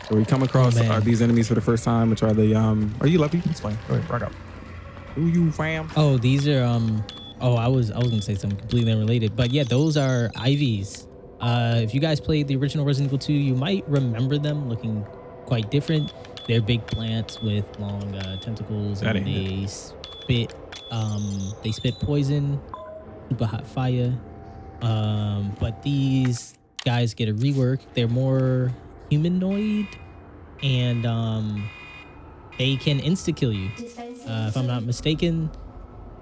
So we come across these enemies for the first time, which are the Are you Lucky? Explain. Go ahead, rock up. Who you fam? Oh, these are oh, I was gonna say something completely unrelated, but yeah, those are IVs. If you guys played the original Resident Evil 2, you might remember them looking quite different. They're big plants with long tentacles, and they spit poison, super hot fire. But these guys get a rework. They're more humanoid, and they can insta kill you. If I'm not mistaken,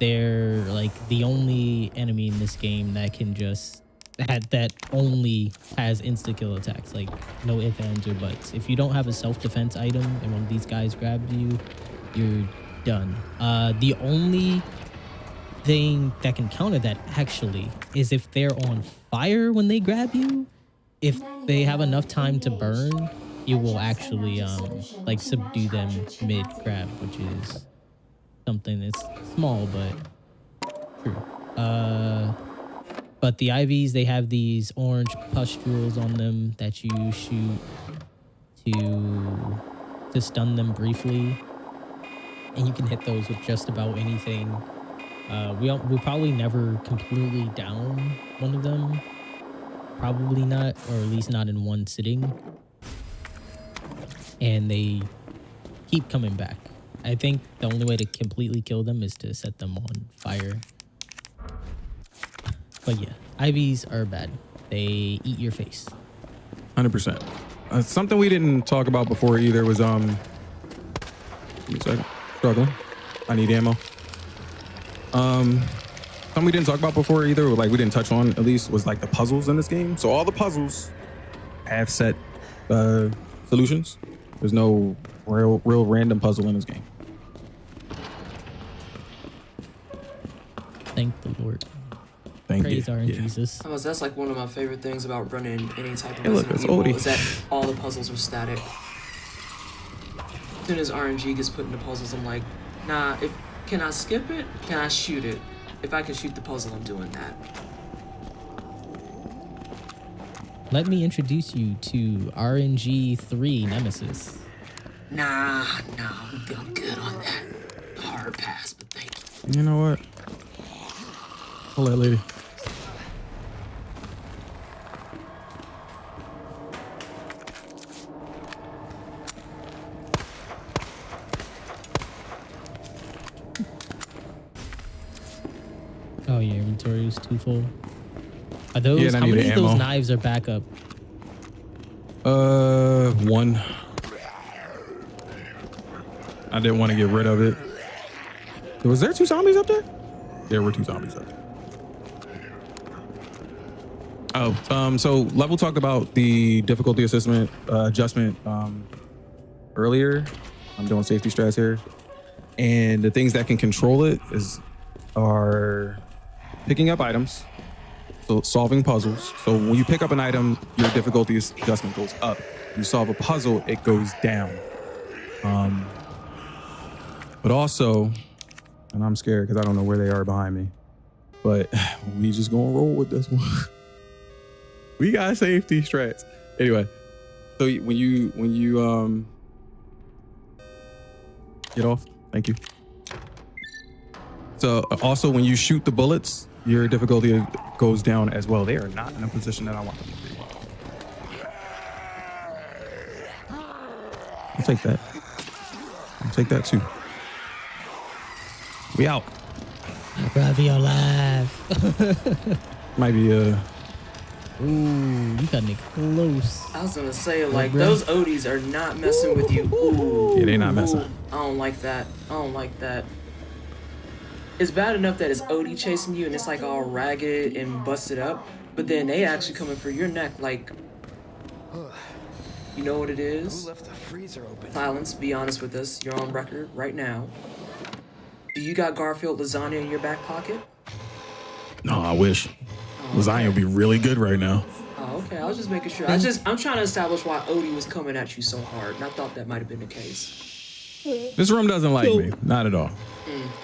they're like the only enemy in this game that can that only has insta kill attacks, like no ifs, ands, or buts. If you don't have a self-defense item and one of these guys grabs you, you're done. The only thing that can counter that actually is if they're on fire when they grab you. If they have enough time to burn, you will actually like subdue them mid grab, which is something that's small but true. But the IVs, they have these orange pustules on them that you shoot to stun them briefly, and you can hit those with just about anything. We'll probably never completely down one of them. Probably not, or at least not in one sitting. And they keep coming back. I think the only way to completely kill them is to set them on fire. But yeah, IVs are bad. They eat your face. 100%. Something we didn't talk about before either was give me a second. Struggling. I need ammo. Something we didn't talk about before either, or like we didn't touch on at least, was like the puzzles in this game. So all the puzzles have set solutions. There's no real random puzzle in this game. Thank the Lord. Praise our Jesus. That's like one of my favorite things about running any type of Hey, look, Resident it's Evil oldie. is that all the puzzles are static. As soon as RNG gets put into puzzles, I'm like, nah, can I skip it? Can I shoot it? If I can shoot the puzzle, I'm doing that. Let me introduce you to RNG 3 Nemesis. Nah, I'm good on that. Hard pass, but thank you. You know what? Hold that lady. Oh, your inventory is too full. Are those? Yeah, and I how need many of those ammo. knives are back up? One. I didn't want to get rid of it. Was there 2 zombies up there? There were 2 zombies up there. Oh, so Level talked about the difficulty adjustment earlier. I'm doing safety strats here, and the things that can control it are picking up items, so solving puzzles. So when you pick up an item, your difficulty adjustment goes up. You solve a puzzle, it goes down. But also, and I'm scared because I don't know where they are behind me, but we just gonna roll with this one. We got safety strats. Anyway, so when you get off, thank you. So also when you shoot the bullets, your difficulty goes down as well. They are not in a position that I want them to be. I'll take that. I'll take that too. We out. Brother, you're alive. Might be Ooh, you got it close. I was gonna say, like, bruh. those Odies are not messing with you. Ooh, Yeah, they not messing. I don't like that. I don't like that. It's bad enough that it's Odie chasing you and it's like all ragged and busted up, but then they actually coming for your neck like, you know what it Who is? left the freezer open? Silence, be honest with us. You're on record right now. Do you got Garfield lasagna in your back pocket? No, I wish. Lasagna would be really good right now. Oh, okay. I was just making sure. I'm trying to establish why Odie was coming at you so hard, and I thought that might have been the case. This room doesn't like me. Not at all.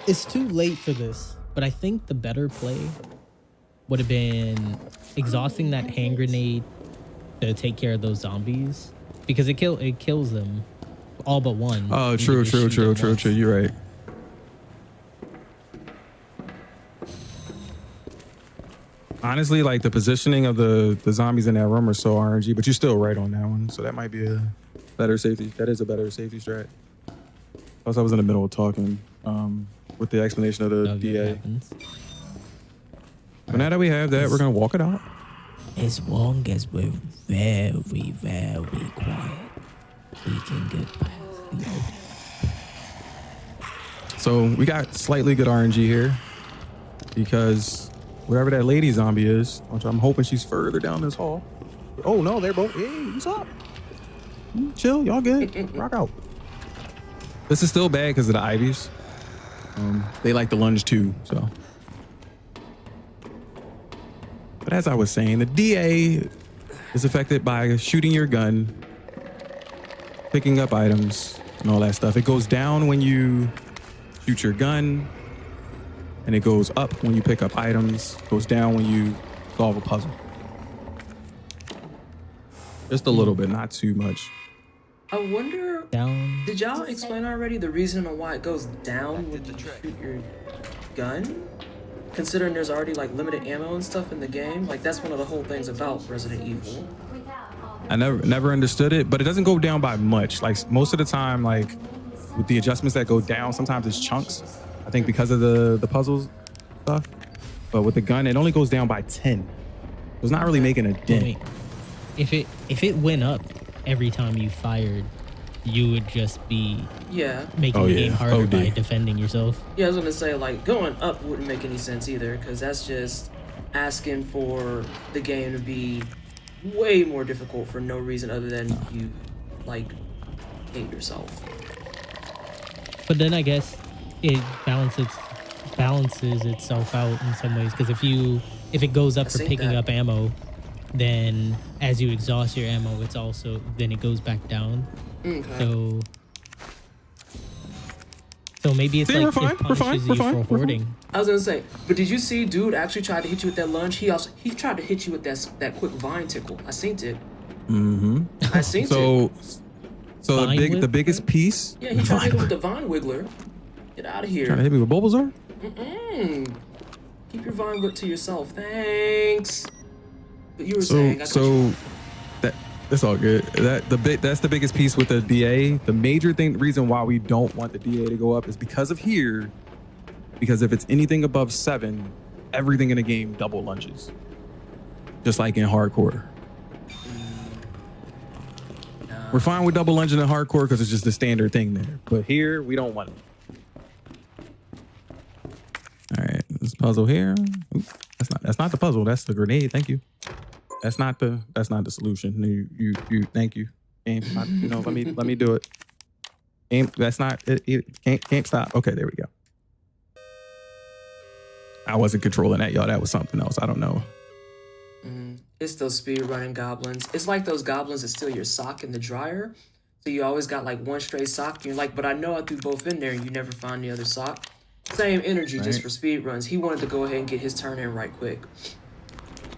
It's too late for this, but I think the better play would have been exhausting that hand grenade to take care of those zombies because it kills them all but one. Oh, You true. can just shoot them once. You're right. Honestly, like the positioning of the zombies in that room are so RNG, but you're still right on that one. So that might be a better safety. That is a better safety strat. Plus, I was in the middle of talking with the explanation of the Oh, good DA. happens. But now that we have that, we're gonna walk it out. As long as we're very, very quiet, we can get past the open. So we got slightly good RNG here because wherever that lady zombie is, which I'm hoping she's further down this hall. Oh no, they're both. Hey, what's up? Chill, y'all good? Rock out. This is still bad because of the Ivies. They like to lunge too, so. But as I was saying, the DA is affected by shooting your gun, picking up items, and all that stuff. It goes down when you shoot your gun, and it goes up when you pick up items, goes down when you solve a puzzle. Just a little bit, not too much. I wonder, Down. did y'all explain already the reason on why it goes down when you shoot your gun? Considering there's already like limited ammo and stuff in the game, like that's one of the whole things about Resident Evil. I never understood it, but it doesn't go down by much. Like most of the time, like with the adjustments that go down, sometimes it's chunks. I think because of the puzzles stuff. But with the gun, it only goes down by 10. It's not really making a dent. Wait, if it went up every time you fired, you would just be Yeah. making Oh, the yeah. game harder by OD. defending yourself. Yeah, I was gonna say like going up wouldn't make any sense either, because that's just asking for the game to be way more difficult for no reason other than you like hate yourself. But then I guess it balances itself out in some ways, because if it goes up I for think picking that- up ammo, then as you exhaust your ammo, it goes back down. Okay. So maybe it's See, like we're fine, it we're fine, punishes we're you fine, for we're fine. hoarding. I was gonna say, but did you see dude actually tried to hit you with that lunge? He tried to hit you with that quick vine tickle. I seen it. Mm-hmm. I seen it. So Vine whip? the biggest piece. Yeah, he tried to hit him with the vine wiggler. Get out of Trying to here. hit me with Bulbasaur? Keep your vine whip to yourself. Thanks. But you were saying, I cut you. That's all good. That's the biggest piece with the DA. The major reason why we don't want the DA to go up is because of here. Because if it's anything above 7, everything in the game double lunges, just like in hardcore. We're fine with double lunging in hardcore because it's just the standard thing there. But here we don't want it. All right, this puzzle here. Oop, that's not the puzzle. That's the grenade. Thank you. That's not the solution. You thank you. Game, let me do it. Game, that's not it. Can't stop. Okay, there we go. I wasn't controlling that, y'all. That was something else. I don't know. It's those speedrunning goblins. It's like those goblins that steal your sock in the dryer. So you always got like one stray sock. And you're like, but I know I threw both in there and you never find the other sock. Same energy, just Right. for speedruns. He wanted to go ahead and get his turn in right quick.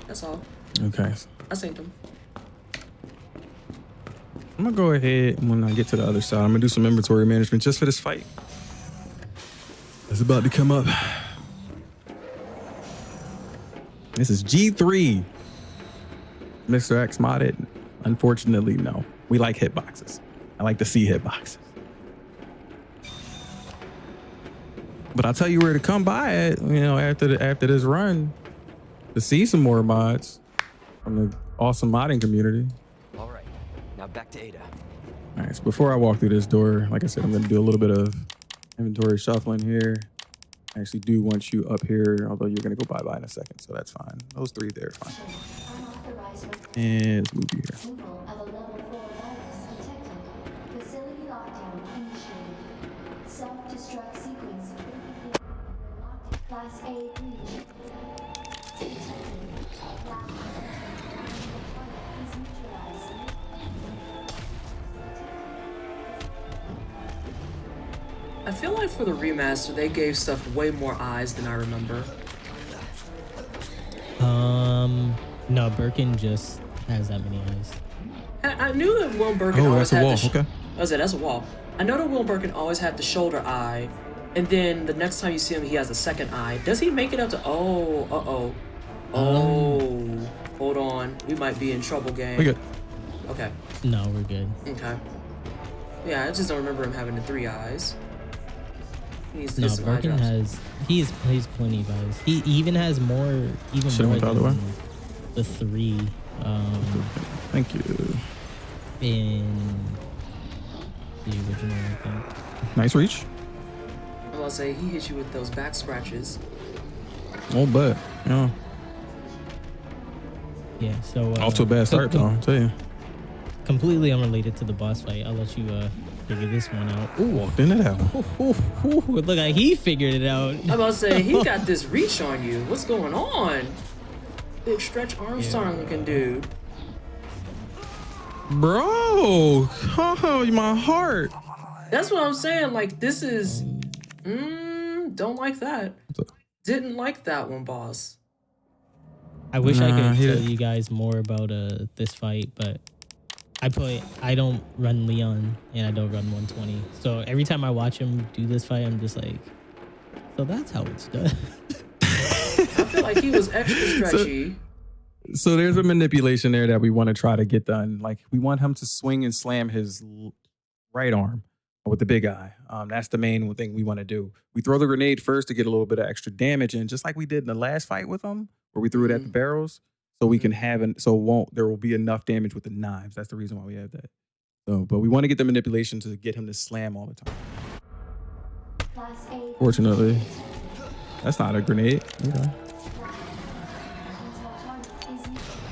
That's all. Okay. I seen him. I'm gonna go ahead when I get to the other side. I'm gonna do some inventory management just for this fight. It's about to come up. This is G3. Mr. X modded? Unfortunately, no. We like hitboxes. I like to see hitboxes. But I'll tell you where to come by it, after this run to see some more mods from the awesome modding community. All right, now back to Ada. All right, so before I walk through this door, like I said, I'm going to do a little bit of inventory shuffling here. I actually do want you up here, although you're gonna go bye-bye in a second, so that's fine. Those three there, fine. And let's move you here. Removal of a level 4 virus detected. Facility lockdown initiated. Self-destruct sequence. Class A breach. Detected. Is neutralized. I feel like for the remaster, they gave stuff way more eyes than I remember. No, Birkin just has that many eyes. I knew that Will Birkin Oh, always that's a had wall. the. Okay. I was like, that's a wall. I know that Will Birkin always had the shoulder eye, and then the next time you see him, he has a second eye. Does he make it up to? Oh, hold on. We might be in trouble, gang. We good. Okay. No, we're good. Okay. Yeah, I just don't remember him having the 3 eyes. He needs to No, get some eye Birkin drops. has he's plenty of eyes. He even has more, even Should've more went the other than way. the 3 Thank you. in the original, I think. Nice reach. I'm gonna say he hit you with those back scratches. Oh, but yeah. Yeah, so Off to a bad start, though. I'll tell you. completely unrelated to the boss fight. I'll let you figure this one out. Ooh, walked into that one. Look like he figured it out. I'm about to say he got this reach on you. What's going on? Big Stretch Armstrong looking dude. Bro, oh, my heart. That's what I'm saying. Like, this is. Don't like that. Didn't like that one, boss. I wish I could he tell did. you guys more about this fight, but I don't run Leon and I don't run 120. So every time I watch him do this fight, I'm just like, so that's how it's done. I feel like he was extra stretchy. So there's a manipulation there that we want to try to get done. Like, we want him to swing and slam his right arm with the big eye. That's the main thing we want to do. We throw the grenade first to get a little bit of extra damage in, just like we did in the last fight with him, where we threw it at the barrels, so we can have there will be enough damage with the knives. That's the reason why we have that. So, but we want to get the manipulation to get him to slam all the time. Class A. Fortunately, that's not a grenade. You know. Target is neutralized.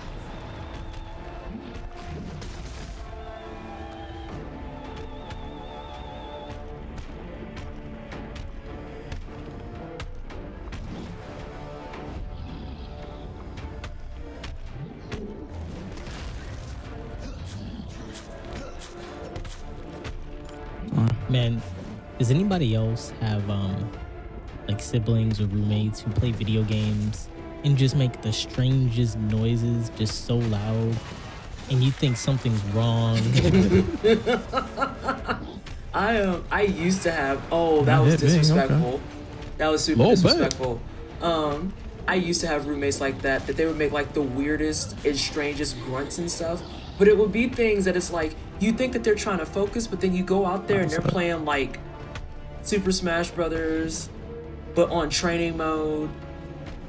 Man, does anybody else have like siblings or roommates who play video games and just make the strangest noises just so loud and you think something's wrong? I used to have. Oh, that was hit me, okay. disrespectful. That was super Little bit. disrespectful. I used to have roommates like that they would make like the weirdest and strangest grunts and stuff. But it would be things that it's like you think that they're trying to focus, but then you go out there and they're playing like Super Smash Brothers, but on training mode,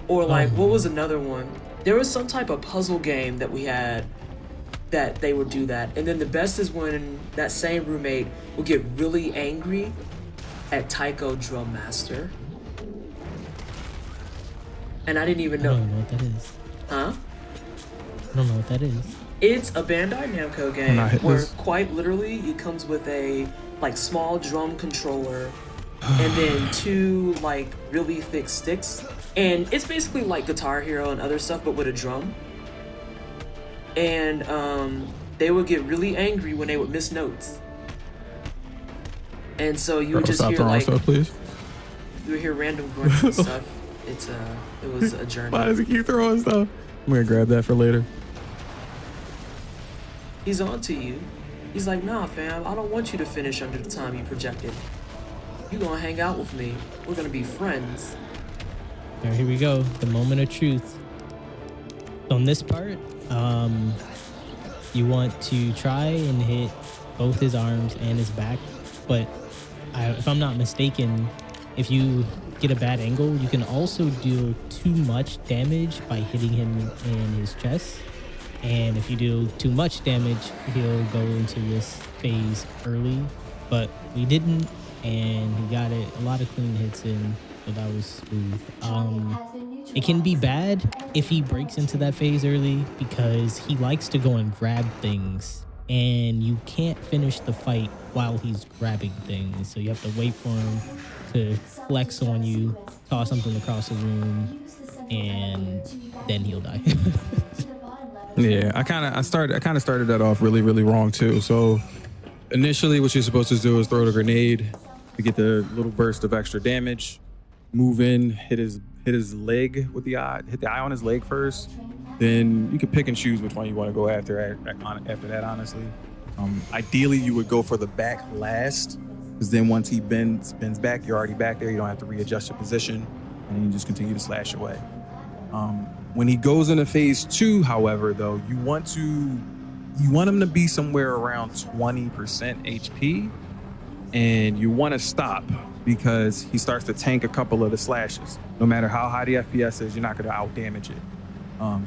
or like what was another one? There was some type of puzzle game that we had that they would do that. And then the best is when that same roommate would get really angry at Taiko Drum Master. And I didn't even I know. don't know what that is. Huh? I don't know what that is. It's a Bandai Namco game not hit where this. quite literally it comes with a like small drum controller and then 2 like really thick sticks. And it's basically like Guitar Hero and other stuff, but with a drum. And they would get really angry when they would miss notes. And so you would just Stop hear throwing like stuff, please. you would hear random grunts and stuff. It was a journey. Why does he keep throwing stuff? I'm gonna grab that for later. He's on to you. He's like, nah, fam, I don't want you to finish under the time you projected. You gonna hang out with me. We're gonna be friends. All right, here we go. The moment of truth. On this part, you want to try and hit both his arms and his back, but if I'm not mistaken, if you get a bad angle, you can also do too much damage by hitting him in his chest. And if you do too much damage, he'll go into this phase early. But we didn't, and he got it. A lot of clean hits in. so that was smooth. It can be bad if he breaks into that phase early because he likes to go and grab things, and you can't finish the fight while he's grabbing things. So you have to wait for him to flex on you, toss something across the room, and then he'll die. Yeah, I kind of started that off really wrong too. So initially, what you're supposed to do is throw the grenade to get the little burst of extra damage. Move in, hit his leg with the eye, hit the eye on his leg first. Then you can pick and choose which one you want to go after that. Honestly, ideally you would go for the back last, because then once he bends back, you're already back there. You don't have to readjust your position, and you just continue to slash away. When he goes into phase 2, however, though, you want him to be somewhere around 20% HP, and you want to stop because he starts to tank a couple of the slashes. No matter how high the FPS is, you're not going to out damage it.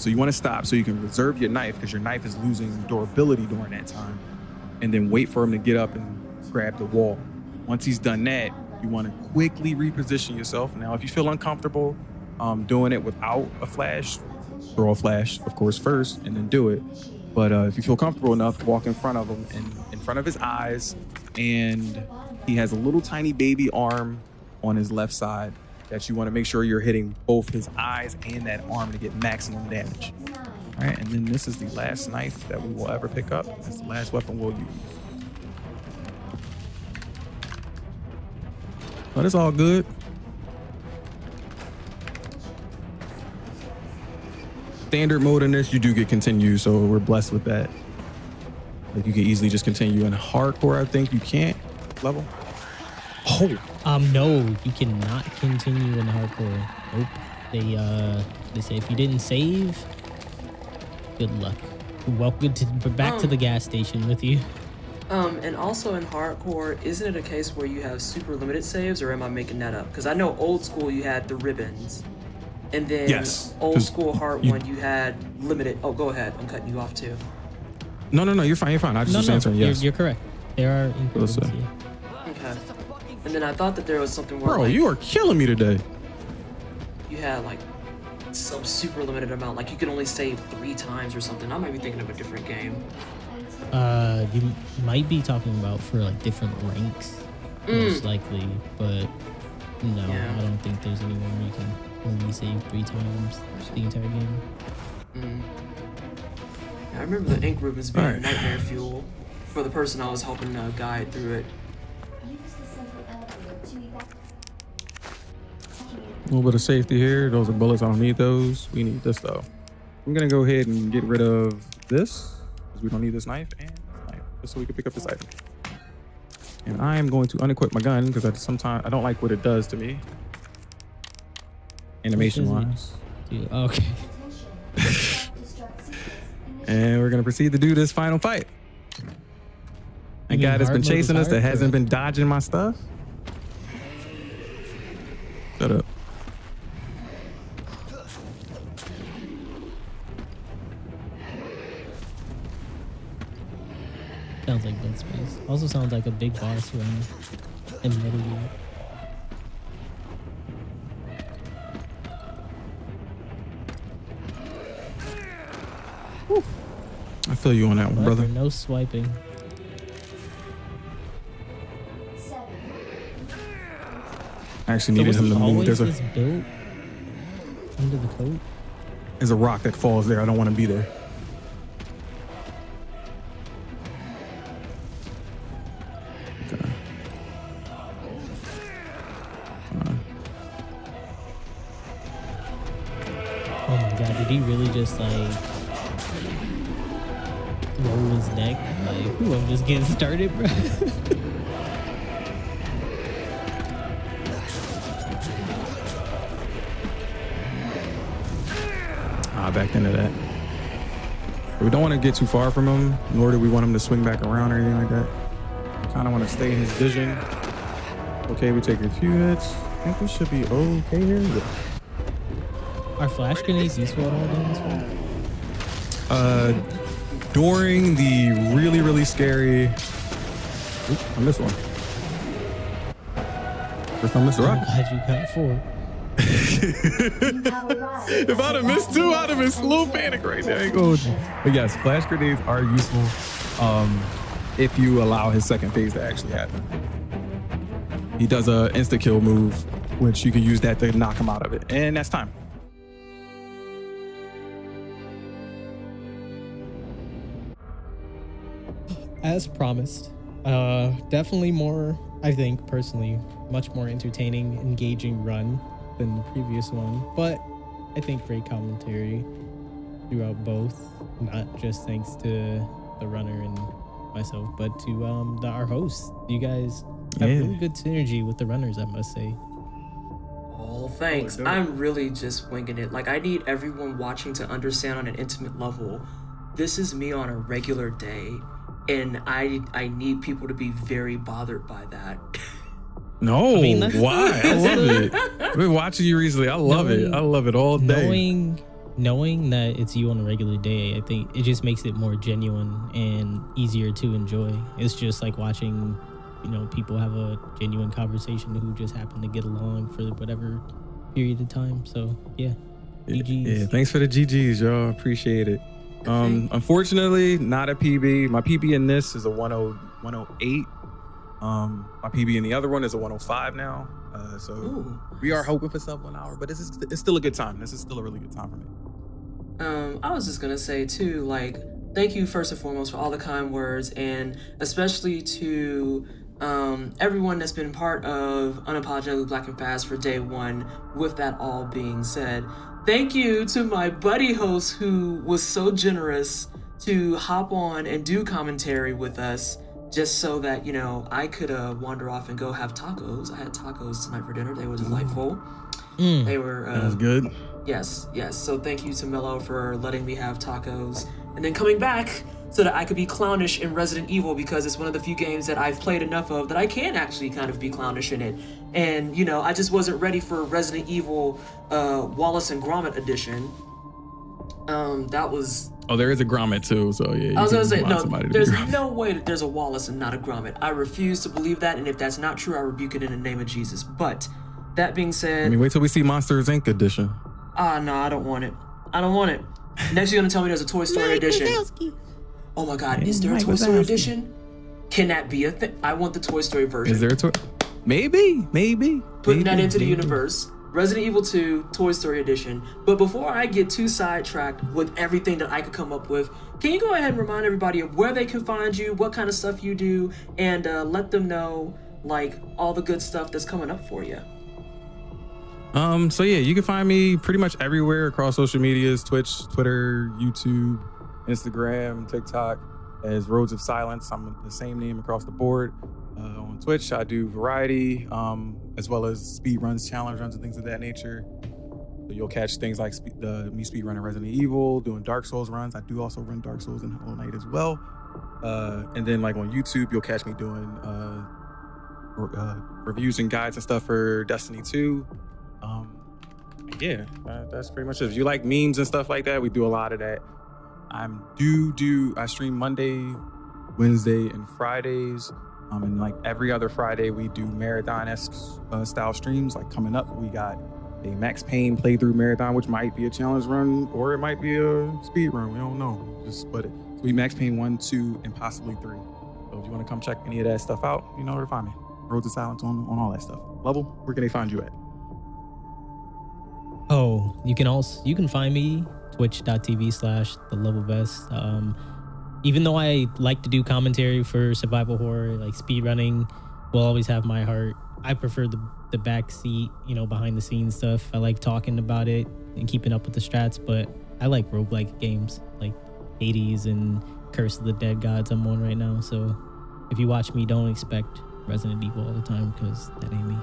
So you want to stop so you can reserve your knife, because your knife is losing durability during that time, and then wait for him to get up and grab the wall. Once he's done that, you want to quickly reposition yourself. Now, if you feel uncomfortable doing it without a flash, throw a flash, of course, first, and then do it. But if you feel comfortable enough, walk in front of him and in front of his eyes, and he has a little tiny baby arm on his left side that you want to make sure you're hitting both his eyes and that arm to get maximum damage. All right, and then this is the last knife that we will ever pick up. That's the last weapon we'll use. But it's all good. Standard mode in this, you do get continue, so we're blessed with that. Like, you can easily just continue. In hardcore, I think you can't level. Oh. No, you cannot continue in hardcore. Nope. They say if you didn't save, good luck. Welcome back to the gas station with you. And also in hardcore, isn't it a case where you have super limited saves, or am I making that up? Because I know old school you had the ribbons, and then yes, old school hard one you had limited. Oh, go ahead. I'm cutting you off too. No, you're fine. I just answering yes. You're correct. There are increments. Okay. And then I thought that there was something where, bro, you are killing me today. You had like some super limited amount, like you could only save 3 times or something. I might be thinking of a different game. You might be talking about for like different ranks, most likely, but no, I don't think there's anywhere where you can only save 3 times the entire game. I remember the ink ribbons being nightmare fuel for the person I was helping guide through it. A little bit of safety here. Those are bullets. I don't need those. We need this though. I'm gonna go ahead and get rid of this because we don't need this knife and this knife, just so we can pick up this item. And I am going to unequip my gun because I don't like what it does to me. Animation wise. Okay. And we're gonna proceed to do this final fight. And guy that's been chasing us that hasn't been dodging my stuff. Shut up. Sounds like Dead Space. Also sounds like a big boss run in Metal Gear. I feel you on that one, brother. No swiping. I actually needed him to move. There's built under the coat. There's a rock that falls there. I don't want to be there. Okay. Oh my god, did he really just like roll his neck? Like, ooh, I'm just getting started, bro. Back into that. But we don't want to get too far from him, nor do we want him to swing back around or anything like that. Kind of want to stay in his vision. Okay, we take a few hits. I think we should be okay here. Yeah. Are flash grenades useful at all during this one? During the really scary. Oop, I missed one. First time I missed a rock. I'm glad you got 4. If I'd have missed 2, I'd have been slow panic right there. I ain't going to. But yes, flash grenades are useful if you allow his second phase to actually happen. He does a insta kill move, which you can use that to knock him out of it, and that's time. As promised, definitely more, I think personally, much more entertaining, engaging run than the previous one, but I think great commentary throughout both, not just thanks to the runner and myself, but to our hosts. You guys have really good synergy with the runners, I must say. Oh, thanks. I'm really just winging it. Like, I need everyone watching to understand on an intimate level, this is me on a regular day, and I need people to be very bothered by that. No, I mean, why? I love it. I've been watching you recently. I love it. I love it all day. Knowing that it's you on a regular day, I think it just makes it more genuine and easier to enjoy. It's just like watching, people have a genuine conversation who just happen to get along for whatever period of time. So yeah, GGs. Yeah, thanks for the GGs, y'all. Appreciate it. Unfortunately, not a PB. My PB in this is a 108. My PB in the other one is a 105 now. So we are hoping for sub 1 hour, but it's still a good time. This is still a really good time for me. I was just gonna say too, like, thank you first and foremost for all the kind words, and especially to everyone that's been part of Unapologetically Black and Fast for day one. With that all being said, thank you to my buddy host who was so generous to hop on and do commentary with us, just so that, I could wander off and go have tacos. I had tacos tonight for dinner. They were delightful. They were... that was good. Yes. So thank you to Mello for letting me have tacos. And then coming back so that I could be clownish in Resident Evil, because it's one of the few games that I've played enough of that I can actually kind of be clownish in it. And, I just wasn't ready for Resident Evil Wallace and Gromit edition. That was... Oh, there is a Gromit too, so yeah. I was gonna say, no, there's no way that there's a Wallace and not a Gromit. I refuse to believe that, and if that's not true, I rebuke it in the name of Jesus. But, that being said... wait till we see Monsters Inc. edition. No, I don't want it. Next, you're gonna tell me there's a Toy Story edition. Oh my God, is there a Toy Story edition? Can that be a thing? I want the Toy Story version. Is there a Toy... Maybe. Putting that into the universe. Resident Evil 2 Toy Story Edition. But before I get too sidetracked with everything that I could come up with, can you go ahead and remind everybody of where they can find you, what kind of stuff you do, and let them know, like, all the good stuff that's coming up for you? So yeah, you can find me pretty much everywhere across social medias: Twitch, Twitter, YouTube, Instagram, TikTok, as Roads of Silence. I'm the same name across the board. On Twitch, I do variety, as well as speed runs, challenge runs, and things of that nature. So you'll catch things like me speed running Resident Evil, doing Dark Souls runs. I do also run Dark Souls and Hollow Knight as well. And then like on YouTube, you'll catch me doing reviews and guides and stuff for Destiny 2. That's pretty much it. If you like memes and stuff like that, we do a lot of that. I stream Monday, Wednesday, and Fridays. And like every other Friday, we do marathon-esque style streams. Like coming up, we got a Max Payne playthrough marathon, which might be a challenge run or it might be a speed run. We don't know. Just split it. So we Max Payne 1, 2, and possibly 3. So if you want to come check any of that stuff out, you know where to find me. Roads of Silence on all that stuff. Level, where can they find you at? Oh, you can find me twitch.tv/TheLevelBest. Even though I like to do commentary for survival horror, like speedrunning will always have my heart. I prefer the back seat, behind the scenes stuff. I like talking about it and keeping up with the strats, but I like roguelike games like Hades and Curse of the Dead Gods I'm on right now. So if you watch me, don't expect Resident Evil all the time, because that ain't me.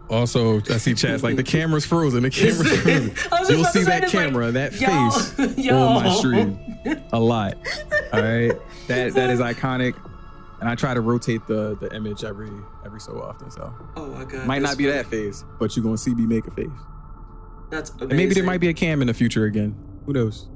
Also, I see chats like the camera's frozen. You'll see that camera, that face on my stream a lot. All right, that is iconic, and I try to rotate the image every so often. So, oh my God, might not be that face, but you're gonna see me make a face. That's amazing. And maybe there might be a cam in the future again. Who knows?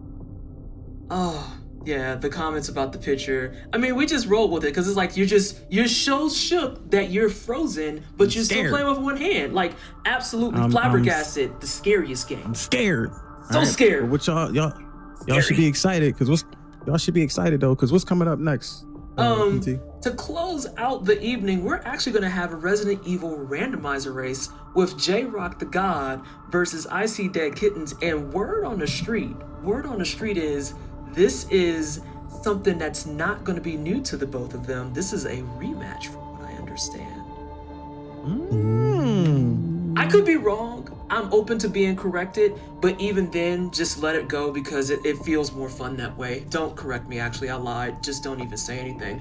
Oh Yeah, the comments about the picture. I mean, we just rolled with it because it's like you're so shook that you're frozen, but you're still scared. playing with one hand. Like absolutely flabbergasted. The scariest game. I'm scared. So scared. But what y'all should be excited because y'all should be excited though because what's coming up next? PT? To close out the evening, we're actually going to have a Resident Evil randomizer race with J-Rock the God versus I See Dead Kittens. And word on the street is this is something that's not going to be new to the both of them. This is a rematch from what I understand. I could be wrong. I'm open to being corrected, but even then, just let it go because it feels more fun that way. Don't correct me, actually, I lied. Just don't even say anything.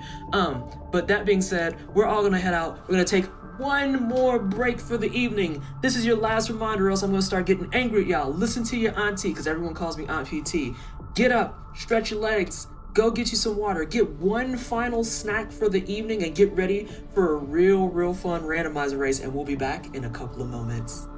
But that being said, we're all gonna head out. We're gonna take one more break for the evening. This is your last reminder, or else I'm gonna start getting angry at y'all. Listen to your auntie, because everyone calls me Aunt PT. Get up, stretch your legs, go get you some water, get one final snack for the evening, and get ready for a real fun randomizer race, and we'll be back in a couple of moments.